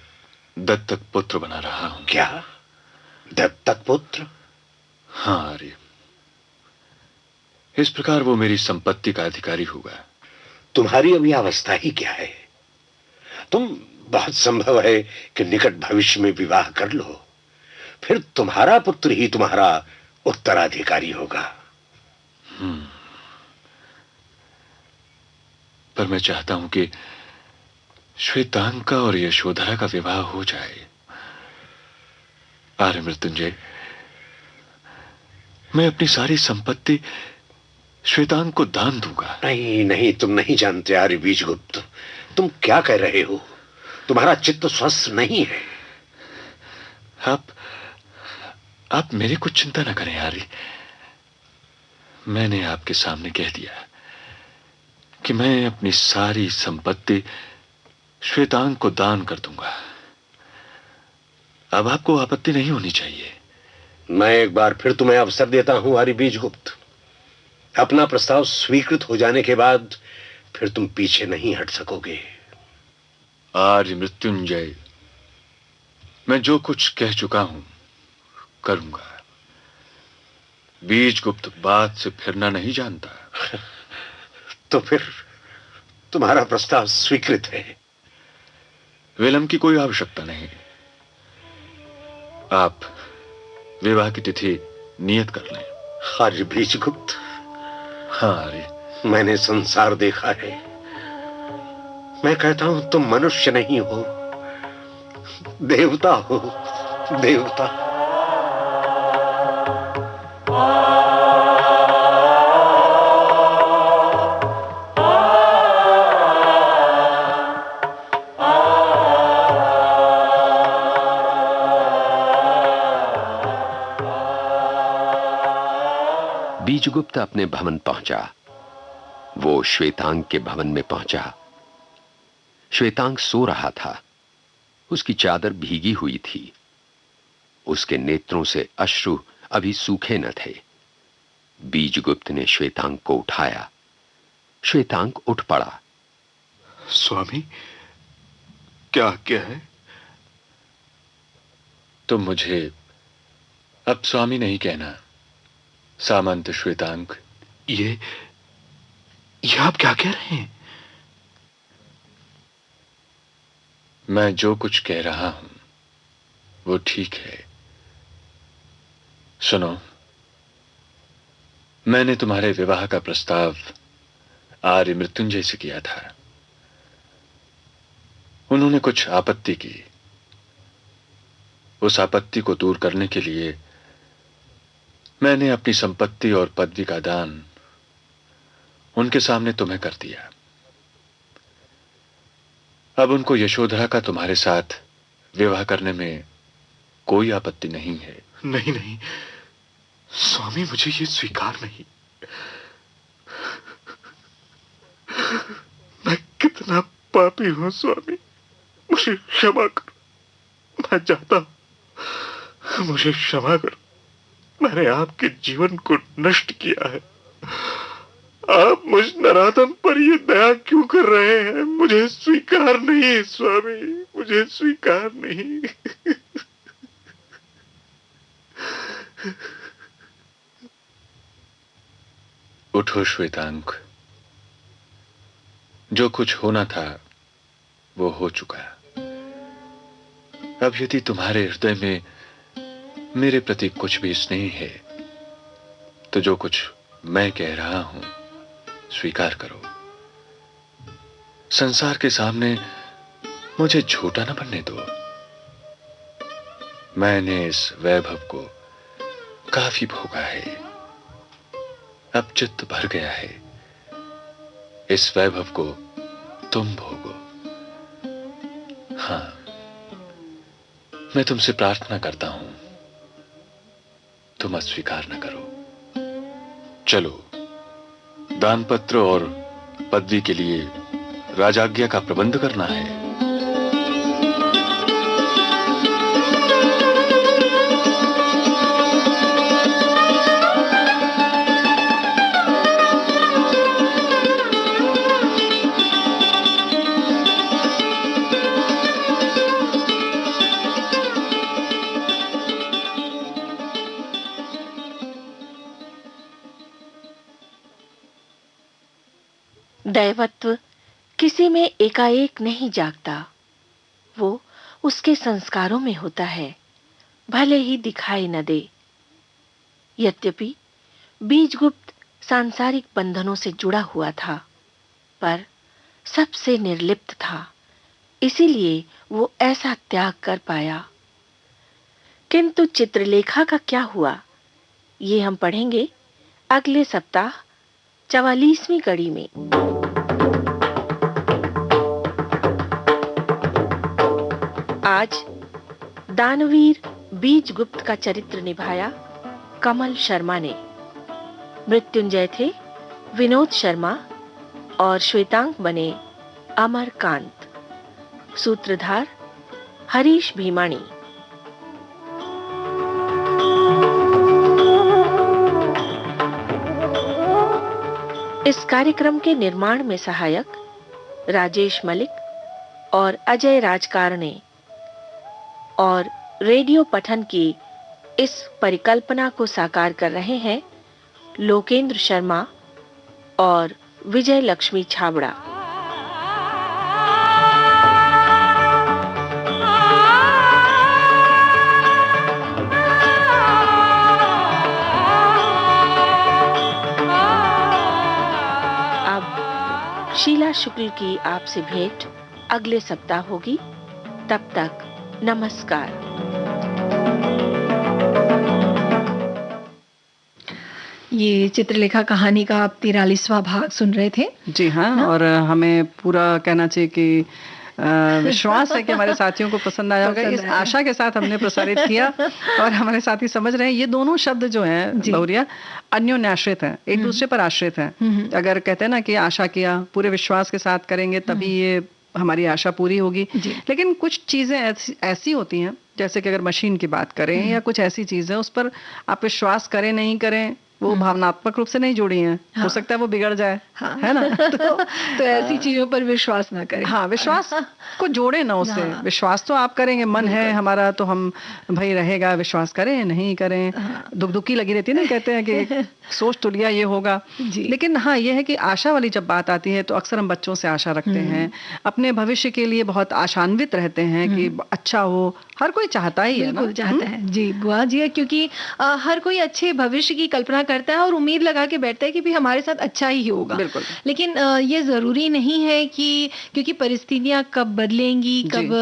दत्तक पुत्र बना रहा हूं। क्या? दत्तक पुत्र? हाँ आर्य, इस प्रकार वो मेरी संपत्ति का अधिकारी होगा। तुम्हारी अभी अवस्था ही क्या है? तुम बहुत संभव है कि निकट भविष्य में विवाह कर लो, फिर तुम्हारा पुत्र ही तुम्हारा उत्तराधिकारी होगा। पर मैं चाहता हूं कि श्वेतांक और यशोधरा का विवाह हो जाए। आर्य मृत्युंजय, मैं अपनी सारी संपत्ति श्वेतांक को दान दूंगा। नहीं नहीं, तुम नहीं जानते आर्य बीजगुप्त, तुम क्या कह रहे हो? तुम्हारा चित्त स्वस्थ नहीं है। आप मेरी कुछ चिंता न करें आर्य। मैंने आपके सामने कह दिया कि मैं अपनी सारी संपत्ति श्वेतांग को दान कर दूंगा। अब आपको आपत्ति नहीं होनी चाहिए। मैं एक बार फिर तुम्हें अवसर देता हूं आर्य बीजगुप्त। अपना प्रस्ताव स्वीकृत हो जाने के बाद फिर तुम पीछे नहीं हट सकोगे। आर्य मृत्युंजय, मैं जो कुछ कह चुका हूं करूंगा। बीजगुप्त बात से फिरना नहीं जानता। तो फिर तुम्हारा प्रस्ताव स्वीकृत है। विलंब की कोई आवश्यकता नहीं। आप विवाह की तिथि नियत कर लें। आर्य बीजगुप्त? हाँ आर्य, मैंने संसार देखा है। मैं कहता हूं तुम मनुष्य नहीं हो, देवता हो, देवता। बीजगुप्त अपने भवन पहुंचा। वो श्वेतांग के भवन में पहुंचा। श्वेतांग सो रहा था। उसकी चादर भीगी हुई थी। उसके नेत्रों से अश्रु अभी सूखे न थे। बीजगुप्त ने श्वेतांग को उठाया। श्वेतांग उठ पड़ा। स्वामी, क्या क्या है? तुम मुझे अब स्वामी नहीं कहना, सामंत श्वेतांग। ये आप क्या कह रहे हैं? मैं जो कुछ कह रहा हूं वो ठीक है। सुनो, मैंने तुम्हारे विवाह का प्रस्ताव आर्य मृत्युंजय से किया था। उन्होंने कुछ आपत्ति की। उस आपत्ति को दूर करने के लिए मैंने अपनी संपत्ति और पदवी का दान उनके सामने तुम्हें कर दिया। अब उनको यशोधरा का तुम्हारे साथ विवाह करने में कोई आपत्ति नहीं है। नहीं नहीं स्वामी, मुझे ये स्वीकार नहीं। मैं कितना पापी हूं स्वामी, मुझे क्षमा करो। मैं चाहता हूं, मुझे क्षमा करो। मैंने आपके जीवन को नष्ट किया है। आप मुझ नराधम पर ये दया क्यों कर रहे हैं? मुझे स्वीकार नहीं स्वामी, मुझे स्वीकार नहीं। उठो श्वेतांग, जो कुछ होना था वो हो चुका। अब यदि तुम्हारे हृदय में मेरे प्रति कुछ भी स्नेह है तो जो कुछ मैं कह रहा हूं स्वीकार करो। संसार के सामने मुझे झूठा न बनने दो। मैंने इस वैभव को काफी भोगा है। अब चित्त भर गया है। इस वैभव को तुम भोगो। हां, मैं तुमसे प्रार्थना करता हूं, तुम अस्वीकार न करो। चलो, दानपत्र और पदवी के लिए राजाज्ञा का प्रबंध करना है। दैवत्व किसी में एकाएक नहीं जागता। वो उसके संस्कारों में होता है, भले ही दिखाई न दे। यद्यपि बीजगुप्त सांसारिक बंधनों से जुड़ा हुआ था, पर सबसे निर्लिप्त था। इसीलिए वो ऐसा त्याग कर पाया। किंतु चित्रलेखा का क्या हुआ, ये हम पढ़ेंगे अगले सप्ताह 44वीं कड़ी में। आज दानवीर बीजगुप्त का चरित्र निभाया कमल शर्मा ने। मृत्युंजय थे विनोद शर्मा और श्वेतांग बने अमरकांत। सूत्रधार हरीश भीमाणी। इस कार्यक्रम के निर्माण में सहायक राजेश मलिक और अजय राजकारणे और रेडियो पठन की इस परिकल्पना को साकार कर रहे हैं लोकेंद्र शर्मा और विजय लक्ष्मी छाबड़ा। अब शीला शुक्ल की आपसे भेंट अगले सप्ताह होगी। तब तक नमस्कार। ये चित्रलेखा कहानी का आप 43वां भाग सुन रहे थे। जी हाँ, और हमें पूरा कहना चाहिए कि विश्वास है कि हमारे साथियों को पसंद आया होगा। इस आशा के साथ हमने प्रसारित किया और हमारे साथी समझ रहे हैं ये दोनों शब्द जो हैं बहुरिया अन्योन्याश्रित हैं, एक दूसरे पर आश्रित हैं। अगर कहते हैं ना कि आशा किया, पूरे विश्वास के साथ करेंगे तभी ये हमारी आशा पूरी होगी। लेकिन कुछ चीजें ऐसी होती हैं, जैसे कि अगर मशीन की बात करें या कुछ ऐसी चीज है उस पर आप विश्वास करें नहीं करें, वो भावनात्मक रूप से नहीं जुड़ी हैं, हो सकता है वो बिगड़ जाए, है ना। तो ऐसी चीजों पर विश्वास ना करें। हाँ, विश्वास को जोड़े ना उससे। विश्वास तो आप करेंगे, मन है हमारा तो हम भाई रहेगा, विश्वास करें नहीं करें, दुखी लगी रहती है ना, कहते हैं कि सोच तो लिया ये होगा। लेकिन हाँ, ये है कि आशा वाली जब बात आती है तो अक्सर हम बच्चों से आशा रखते हैं, अपने भविष्य के लिए बहुत आशान्वित रहते हैं कि अच्छा हो, हर कोई चाहता ही है ना, चाहता है जी बुआ जी, क्योंकि हर कोई अच्छे भविष्य की कल्पना करता है और उम्मीद लगा के बैठता है कि भी हमारे साथ अच्छा ही होगा। बिल्कुल। लेकिन ये जरूरी नहीं है कि क्योंकि परिस्थितियां कब बदलेंगी, कब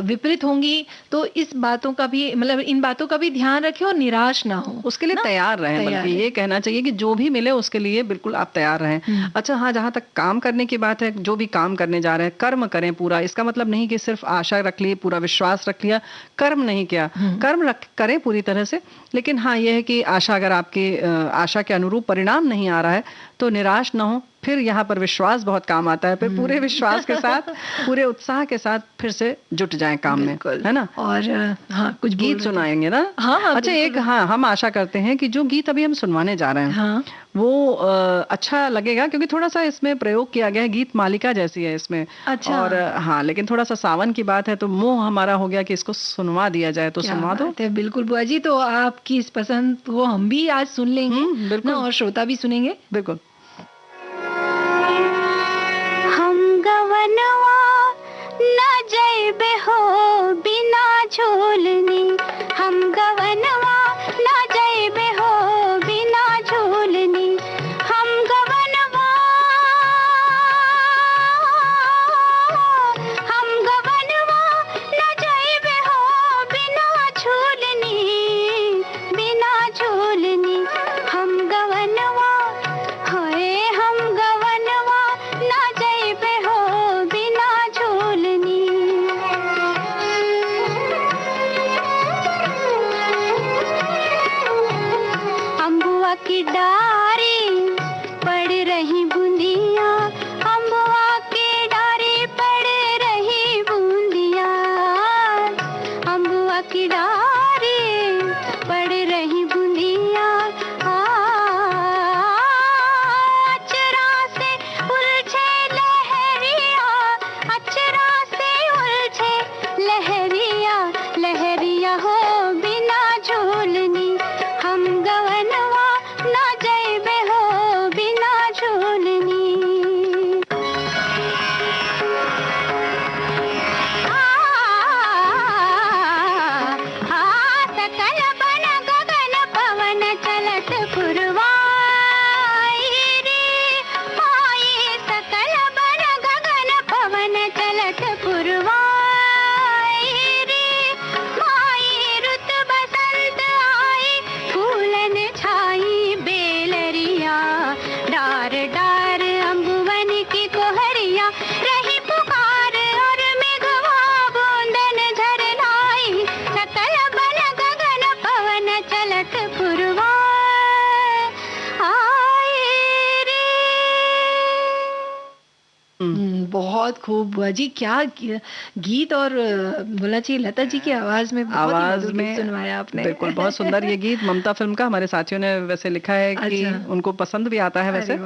विपरीत होंगी, तो इस बातों का भी मतलब इन बातों का भी ध्यान रखें और निराश ना हो, उसके लिए तैयार रहें। बल्कि ये कहना चाहिए कि जो भी मिले उसके लिए बिल्कुल आप तैयार रहें। अच्छा हाँ, जहाँ तक काम करने की बात है, जो भी काम करने जा रहे हैं कर्म करें पूरा। इसका मतलब नहीं कि सिर्फ आशा रख ली, पूरा विश्वास रख लिया, कर्म नहीं किया। कर्म करें पूरी तरह से, लेकिन हाँ यह है कि आशा अगर आपकी आशा के अनुरूप परिणाम नहीं आ रहा है तो निराश ना हो। फिर यहाँ पर विश्वास बहुत काम आता है। फिर पूरे विश्वास के साथ, पूरे उत्साह के साथ फिर से जुट जाएं काम में, है ना। और हाँ, कुछ गीत सुनाएंगे ना। हाँ, अच्छा, एक हाँ, हम आशा करते हैं कि जो गीत अभी हम सुनवाने जा रहे हैं वो अच्छा लगेगा, क्योंकि थोड़ा सा इसमें प्रयोग किया गया है, गीत मालिका जैसी है इसमें। अच्छा। और हाँ, लेकिन थोड़ा सा सावन की बात है तो मोह हमारा हो गया कि इसको सुनवा दिया जाए, तो सुनवा दो। बिल्कुल बुआ जी, तो आपकी इस पसंद को हम भी आज सुन लेंगे। बिल्कुल। और श्रोता भी सुनेंगे। बिल्कुल। हम गवनवा न जैबे हो बिना झूलनी, हम गवनवा न जैबे हो बिना झूलनी, हम गवनवा न जैबे हो बिना झूलनी, बिना झूलनी, हम गवनवा होए, हम गवनवा न जैबे हो बिना झूलनी। अम्बुआ की डारी पड़ रही बूंदिया, अम्बुआ की डारी पड़ रही बूंदिया, अम्बुआ की डारी पड़ रही बूंदिया, अचरा से उलझे लहरिया, अचरा से उलझे लहरिया, लहरिया हो बिना झूलनी, हम गवनवा ना जैबे हो बिना झूलनी। सकल बन गगन पवन चलत पुरवाई रे माई, सकल बन गगन पवन चलत पुरवाई रे माई, रुत बसंत आई फूलन छाई बेलरिया, डार डार अम्बुवन की कोहरिया, रही पुकार और मेघवा बूंदन झरनाई, सकल बन गगन पवन चलत पुरवाई रे। बहुत खूब बुआ जी, क्या गीत। और बोला चाहिए लता जी की आवाज में, बहुत ही आवाज मधुर में गीत सुनवाया आपने। बिल्कुल, बहुत सुंदर ये गीत ममता फिल्म का हमारे साथियों ने वैसे लिखा है कि उनको पसंद भी आता है वैसे।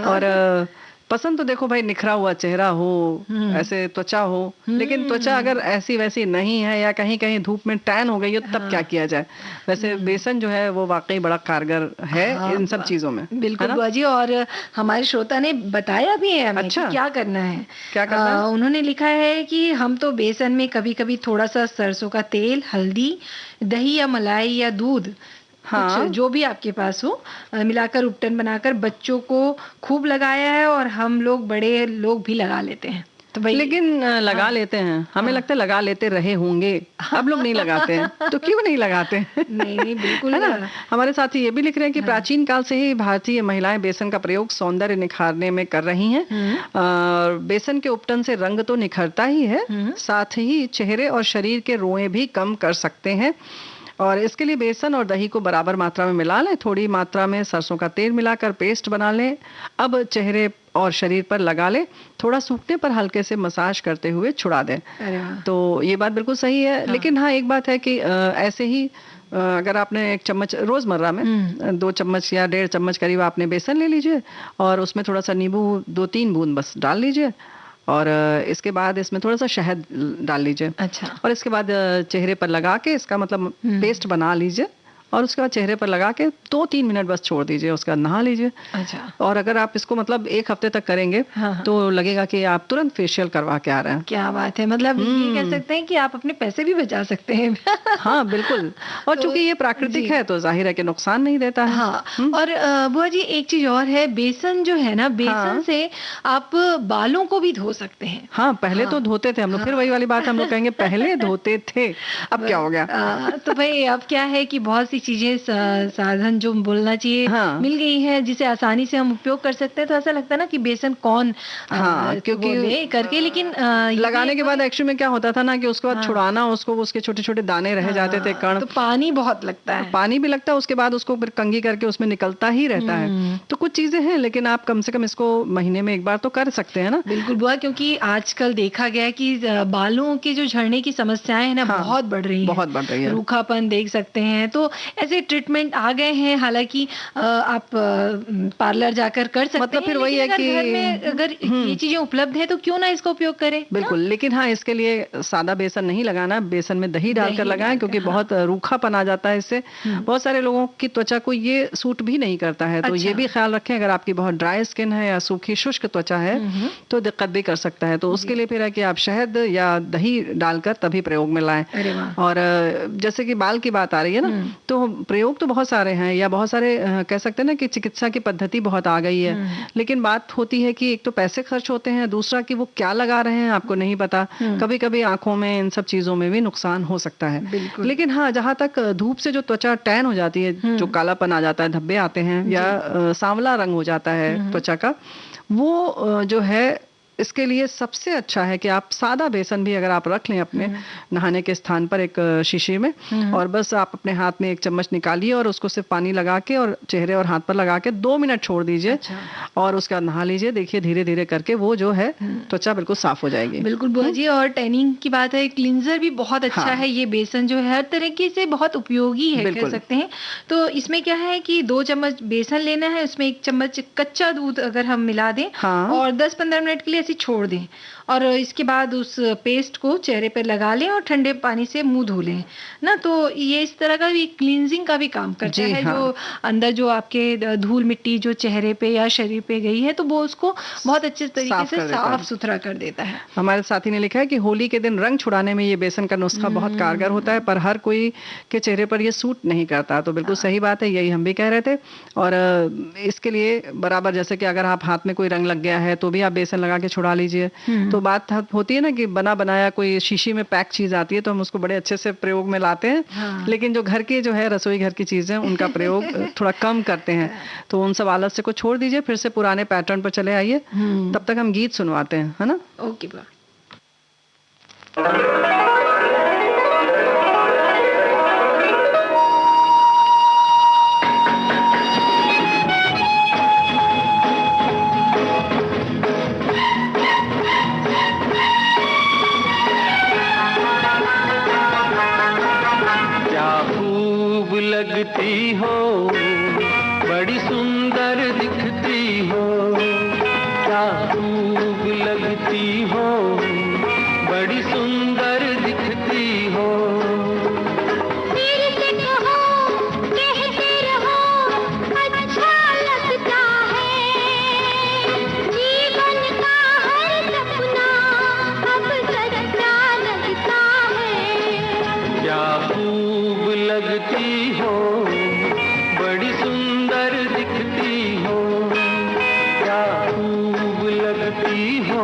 और पसंद तो देखो भाई, निखरा हुआ चेहरा हो, ऐसे त्वचा हो, लेकिन त्वचा अगर ऐसी वैसी नहीं है या कहीं कहीं धूप में टैन हो गई हो तब क्या किया जाए। वैसे बेसन जो है वो वाकई बड़ा कारगर है इन सब चीजों में। बिल्कुल बुआ जी, और हमारे श्रोता ने बताया भी है हमें कि क्या करना है। क्या करना है? उन्होंने लिखा है कि हम तो बेसन में कभी कभी थोड़ा सा सरसों का तेल, हल्दी, दही या मलाई या दूध, कुछ जो भी आपके पास हो, मिलाकर उपटन बनाकर बच्चों को खूब लगाया है, और हम लोग बड़े लोग भी लगा लेते हैं। तो भाई लेकिन लगा लेते हैं, हमें लगता है लगा लेते रहे होंगे, अब लोग नहीं लगाते हैं, तो क्यों नहीं लगाते? नहीं नहीं बिल्कुल है ना। हमारे साथी ये भी लिख रहे हैं कि प्राचीन काल से ही भारतीय महिलाएं बेसन का प्रयोग सौंदर्य निखारने में कर रही हैं। और बेसन के उपटन से रंग तो निखरता ही है, साथ ही चेहरे और शरीर के रोएं भी कम कर सकते हैं। और इसके लिए बेसन और दही को बराबर मात्रा में मिला लें, थोड़ी मात्रा में सरसों का तेल मिलाकर पेस्ट बना लें। अब चेहरे और शरीर पर लगा लें, थोड़ा सूखने पर हल्के से मसाज करते हुए छुड़ा दें। तो ये बात बिल्कुल सही है। हाँ। लेकिन हाँ, एक बात है कि ऐसे ही अगर आपने 1 चम्मच रोजमर्रा में 2 चम्मच या 1.5 चम्मच करीब आपने बेसन ले लीजिए और उसमें थोड़ा सा नींबू 2-3 बूंद बस डाल लीजिए और इसके बाद इसमें थोड़ा सा शहद डाल लीजिए। अच्छा। और इसके बाद चेहरे पर लगा के इसका मतलब पेस्ट बना लीजिए और उसके बाद चेहरे पर लगा के 2-3 मिनट बस छोड़ दीजिए, उसके बाद नहा लीजिए। अच्छा। और अगर आप इसको मतलब 1 हफ्ते तक करेंगे तो लगेगा कि आप तुरंत फेशियल करवा के आ रहे हैं। क्या बात है, मतलब ये कह सकते हैं कि आप अपने पैसे भी बचा सकते हैं। हाँ बिल्कुल। और चूंकि ये प्राकृतिक है तो जाहिर है कि नुकसान नहीं देता है। हाँ। और बुआ जी एक चीज और है, बेसन जो है ना, बेसन से आप बालों को भी धो सकते हैं। हाँ, पहले तो धोते थे हम लोग, फिर वही वाली बात हम लोग कहेंगे पहले धोते थे, अब क्या हो गया? तो भाई अब क्या है कि बहुत सी चीजें साधन जो बोलना चाहिए मिल गई है जिसे आसानी से हम उपयोग कर सकते हैं। तो ऐसा लगता है ना कि बेसन कौन क्योंकि ले करके, लेकिन लगाने के बाद एक्चुअली में क्या होता था ना कि उसके बाद छुड़ाना, उसको उसके छोटे छोटे दाने रह जाते थे, कण, तो पानी बहुत लगता है, पानी भी लगता है, उसके बाद उसको फिर कंघी करके उसमें निकलता ही रहता है। तो कुछ चीजें हैं, लेकिन आप कम से कम इसको महीने में 1 बार तो कर सकते हैं ना। बिल्कुल बुआ, क्योंकि आजकल देखा गया कि बालों के जो झड़ने की समस्याएं है ना, बहुत बढ़ रही है, बहुत बढ़ रही है, रूखापन देख सकते हैं। तो ऐसे ट्रीटमेंट आ गए हैं, हालांकि आप पार्लर जाकर कर सकते मतलब हैं, फिर वही है कि घर में अगर ये चीजें उपलब्ध है तो क्यों ना इसका उपयोग करें। बिल्कुल, लेकिन हाँ, इसके लिए सादा बेसन नहीं लगाना, बेसन में दही डालकर लगाएं, क्योंकि बहुत रूखापन आ जाता है इससे। बहुत सारे लोगों की त्वचा को ये सूट भी नहीं करता है, तो ये भी ख्याल रखें। अगर आपकी बहुत ड्राई स्किन है या सूखी शुष्क त्वचा है तो दिक्कत भी कर सकता है। तो उसके लिए फिर है कि आप शहद या दही डालकर तभी प्रयोग में लाएं। और जैसे कि बाल की बात आ रही है ना, तो प्रयोग तो बहुत सारे हैं, या बहुत सारे कह सकते हैं ना कि चिकित्सा की पद्धति बहुत आ गई है। लेकिन बात होती है कि एक तो पैसे खर्च होते हैं, दूसरा कि वो क्या लगा रहे हैं आपको नहीं पता। कभी कभी आंखों में, इन सब चीजों में भी नुकसान हो सकता है। लेकिन हाँ, जहां तक धूप से जो त्वचा टैन हो जाती है, जो कालापन आ जाता है, धब्बे आते हैं या सांवला रंग हो जाता है त्वचा का, वो जो है इसके लिए सबसे अच्छा है कि आप सादा बेसन भी अगर आप रख लें अपने नहाने के स्थान पर एक शीशी में, और बस आप अपने हाथ में 1 चम्मच निकालिए और उसको सिर्फ पानी लगा के और चेहरे और हाथ पर लगा के 2 मिनट छोड़ दीजिए। और उसके बाद नहा लीजिए। देखिए धीरे धीरे करके वो जो है त्वचा बिल्कुल साफ हो जाएगी। बिल्कुल बुआ जी। और टैनिंग की बात है, क्लींजर भी बहुत अच्छा है ये बेसन, जो है हर तरीके से बहुत उपयोगी है कह सकते हैं। तो इसमें क्या है कि 2 चम्मच बेसन लेना है, उसमें 1 चम्मच कच्चा दूध अगर हम मिला दें और 10-15 मिनट के लिए ऐसे छोड़ दें, और इसके बाद उस पेस्ट को चेहरे पर लगा लें और ठंडे पानी से मुंह धो लें ना। तो ये इस तरह का भी क्लींजिंग का भी काम करता है। जो अंदर जो आपके धूल मिट्टी जो चेहरे पे या शरीर पे गई है, तो वो उसको बहुत अच्छे तरीके से साफ सुथरा कर देता है। हमारे साथी ने लिखा है कि होली के दिन रंग छुड़ाने में ये बेसन का नुस्खा बहुत कारगर होता है, पर हर कोई के चेहरे पर ये सूट नहीं करता। तो बिल्कुल सही बात है, यही हम भी कह रहे थे। और इसके लिए बराबर, जैसे कि अगर आप हाथ में कोई रंग लग गया है तो भी आप बेसन लगा के छुड़ा लीजिए। तो बात होती है ना कि बना बनाया कोई शीशी में पैक चीज आती है तो हम उसको बड़े अच्छे से प्रयोग में लाते हैं। लेकिन जो घर के जो है रसोई घर की चीजें, उनका प्रयोग थोड़ा कम करते हैं। तो उन सब आलस्य को छोड़ दीजिए, फिर से पुराने पैटर्न पर चले आइए। तब तक हम गीत सुनवाते हैं, है ना। ओके बा। लगती हो, बड़ी सुंदर दिखती हो, क्या खूब लगती हो, बड़ी सुंदर दिखती हो। फिर से कहो, कहते रहो, अच्छा लगता है, जीवन का हर सपना अब सच्चा लगता है। क्या खूब लगती हो, बड़ी सुंदर दिखती हो, क्या खूब लगती हो,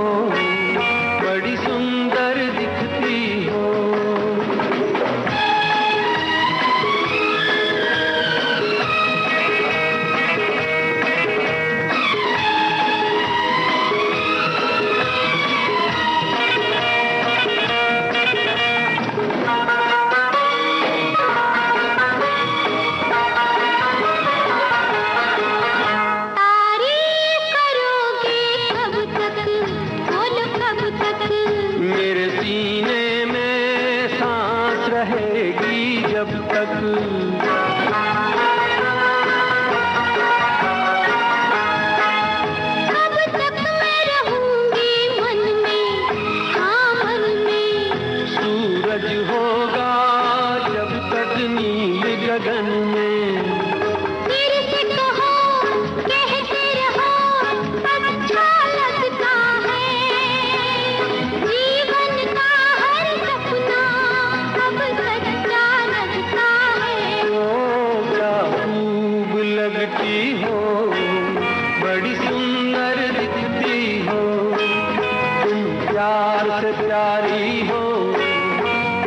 से प्यारी हो,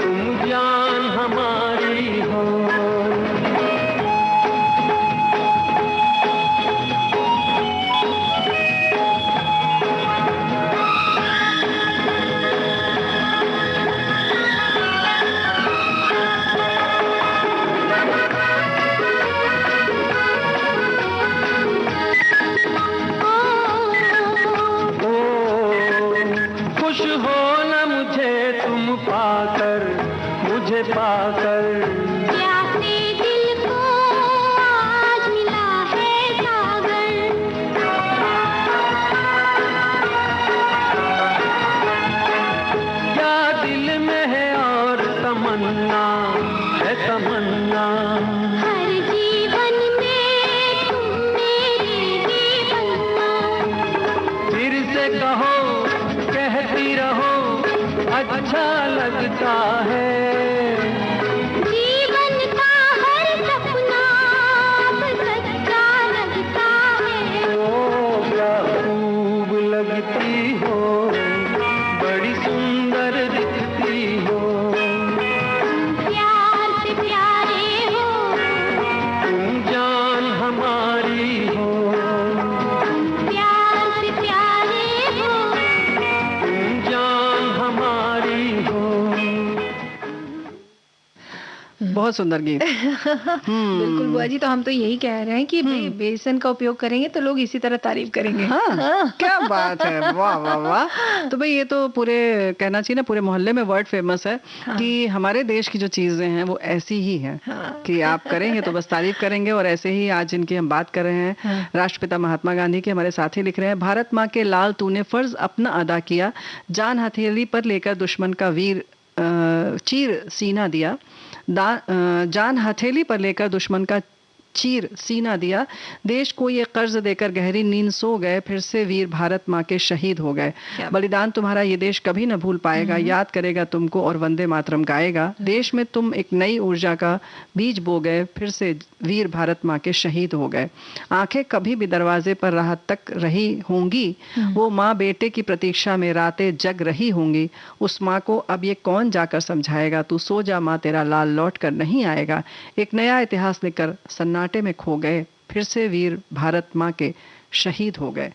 तुम जान हमारी हो। खुश हो न मुझे तुम पाकर, मुझे पाकर। प्यासे दिल को आज मिला है सागर। क्या दिल में है और तमन्ना है तमन्ना। हर जीवन में तुम मेरे दीवाना। फिर से कहो, कहती रहो, अच्छा लगता है। जीवन का हर सपना अब सच्चा लगता है। ओ क्या खूब लगती हो, बड़ी सुंदर दिखती हो। प्यार से प्यारे हो, तुम जान हमारी हो। प्यार से प्यारे हो। तुम जान हमारी हो। बहुत सुंदर गीत। बिल्कुल बुआ जी, तो हम तो यही कह रहे हैं कि भाई बेसन का उपयोग करेंगे तो लोग इसी तरह तारीफ करेंगे। हाँ, क्या बात है, वाह वाह वाह। तो भाई ये तो पूरे कहना चाहिए ना, पूरे मोहल्ले में वर्ड फेमस है कि हमारे देश की जो चीजें हैं वो ऐसी ही हैं कि आप करेंगे तो बस तारीफ करेंगे। और ऐसे ही आज जिनकी हम बात कर रहे हैं, राष्ट्रपिता महात्मा गांधी के, हमारे साथी लिख रहे हैं, भारत माँ के लाल तूने फर्ज अपना अदा किया, जान हथेली पर लेकर दुश्मन का वीर चीर सीना दिया। जान हथेली पर लेकर दुश्मन का चीर सीना दिया, देश को ये कर्ज देकर गहरी नींद सो गए, फिर से वीर भारत माँ के शहीद हो गए। बलिदान तुम्हारा ये देश कभी न भूल पाएगा, याद करेगा तुमको और वंदे मातरम गाएगा। देश में तुम एक नई ऊर्जा का बीज बो गए, फिर से वीर भारत माँ के शहीद हो गए। आंखें कभी भी दरवाजे पर राहत तक रही होंगी, वो माँ बेटे की प्रतीक्षा में रातें जग रही होंगी। उस माँ को अब ये कौन जाकर समझाएगा, तू सो जा माँ, तेरा लाल लौट कर नहीं आएगा। एक नया इतिहास लेकर सन्नाटे में खो गए, फिर से वीर भारत माँ के शहीद हो गए।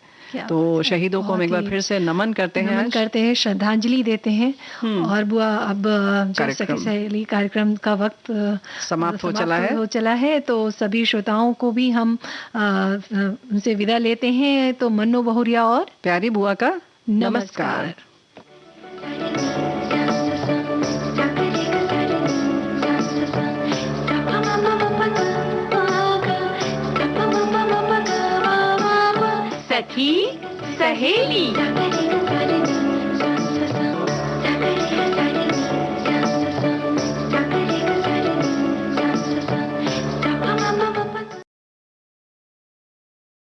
तो शहीदों को हम एक बार फिर से नमन करते हैं, नमन करते हैं, श्रद्धांजलि देते हैं। और बुआ, अब जो सखी सहेली कार्यक्रम का वक्त समाप्त हो चला है, तो सभी श्रोताओं को भी हम उनसे विदा लेते हैं। तो मन्नू बहुरिया और प्यारी बुआ का नमस्कार। सखी सहेली।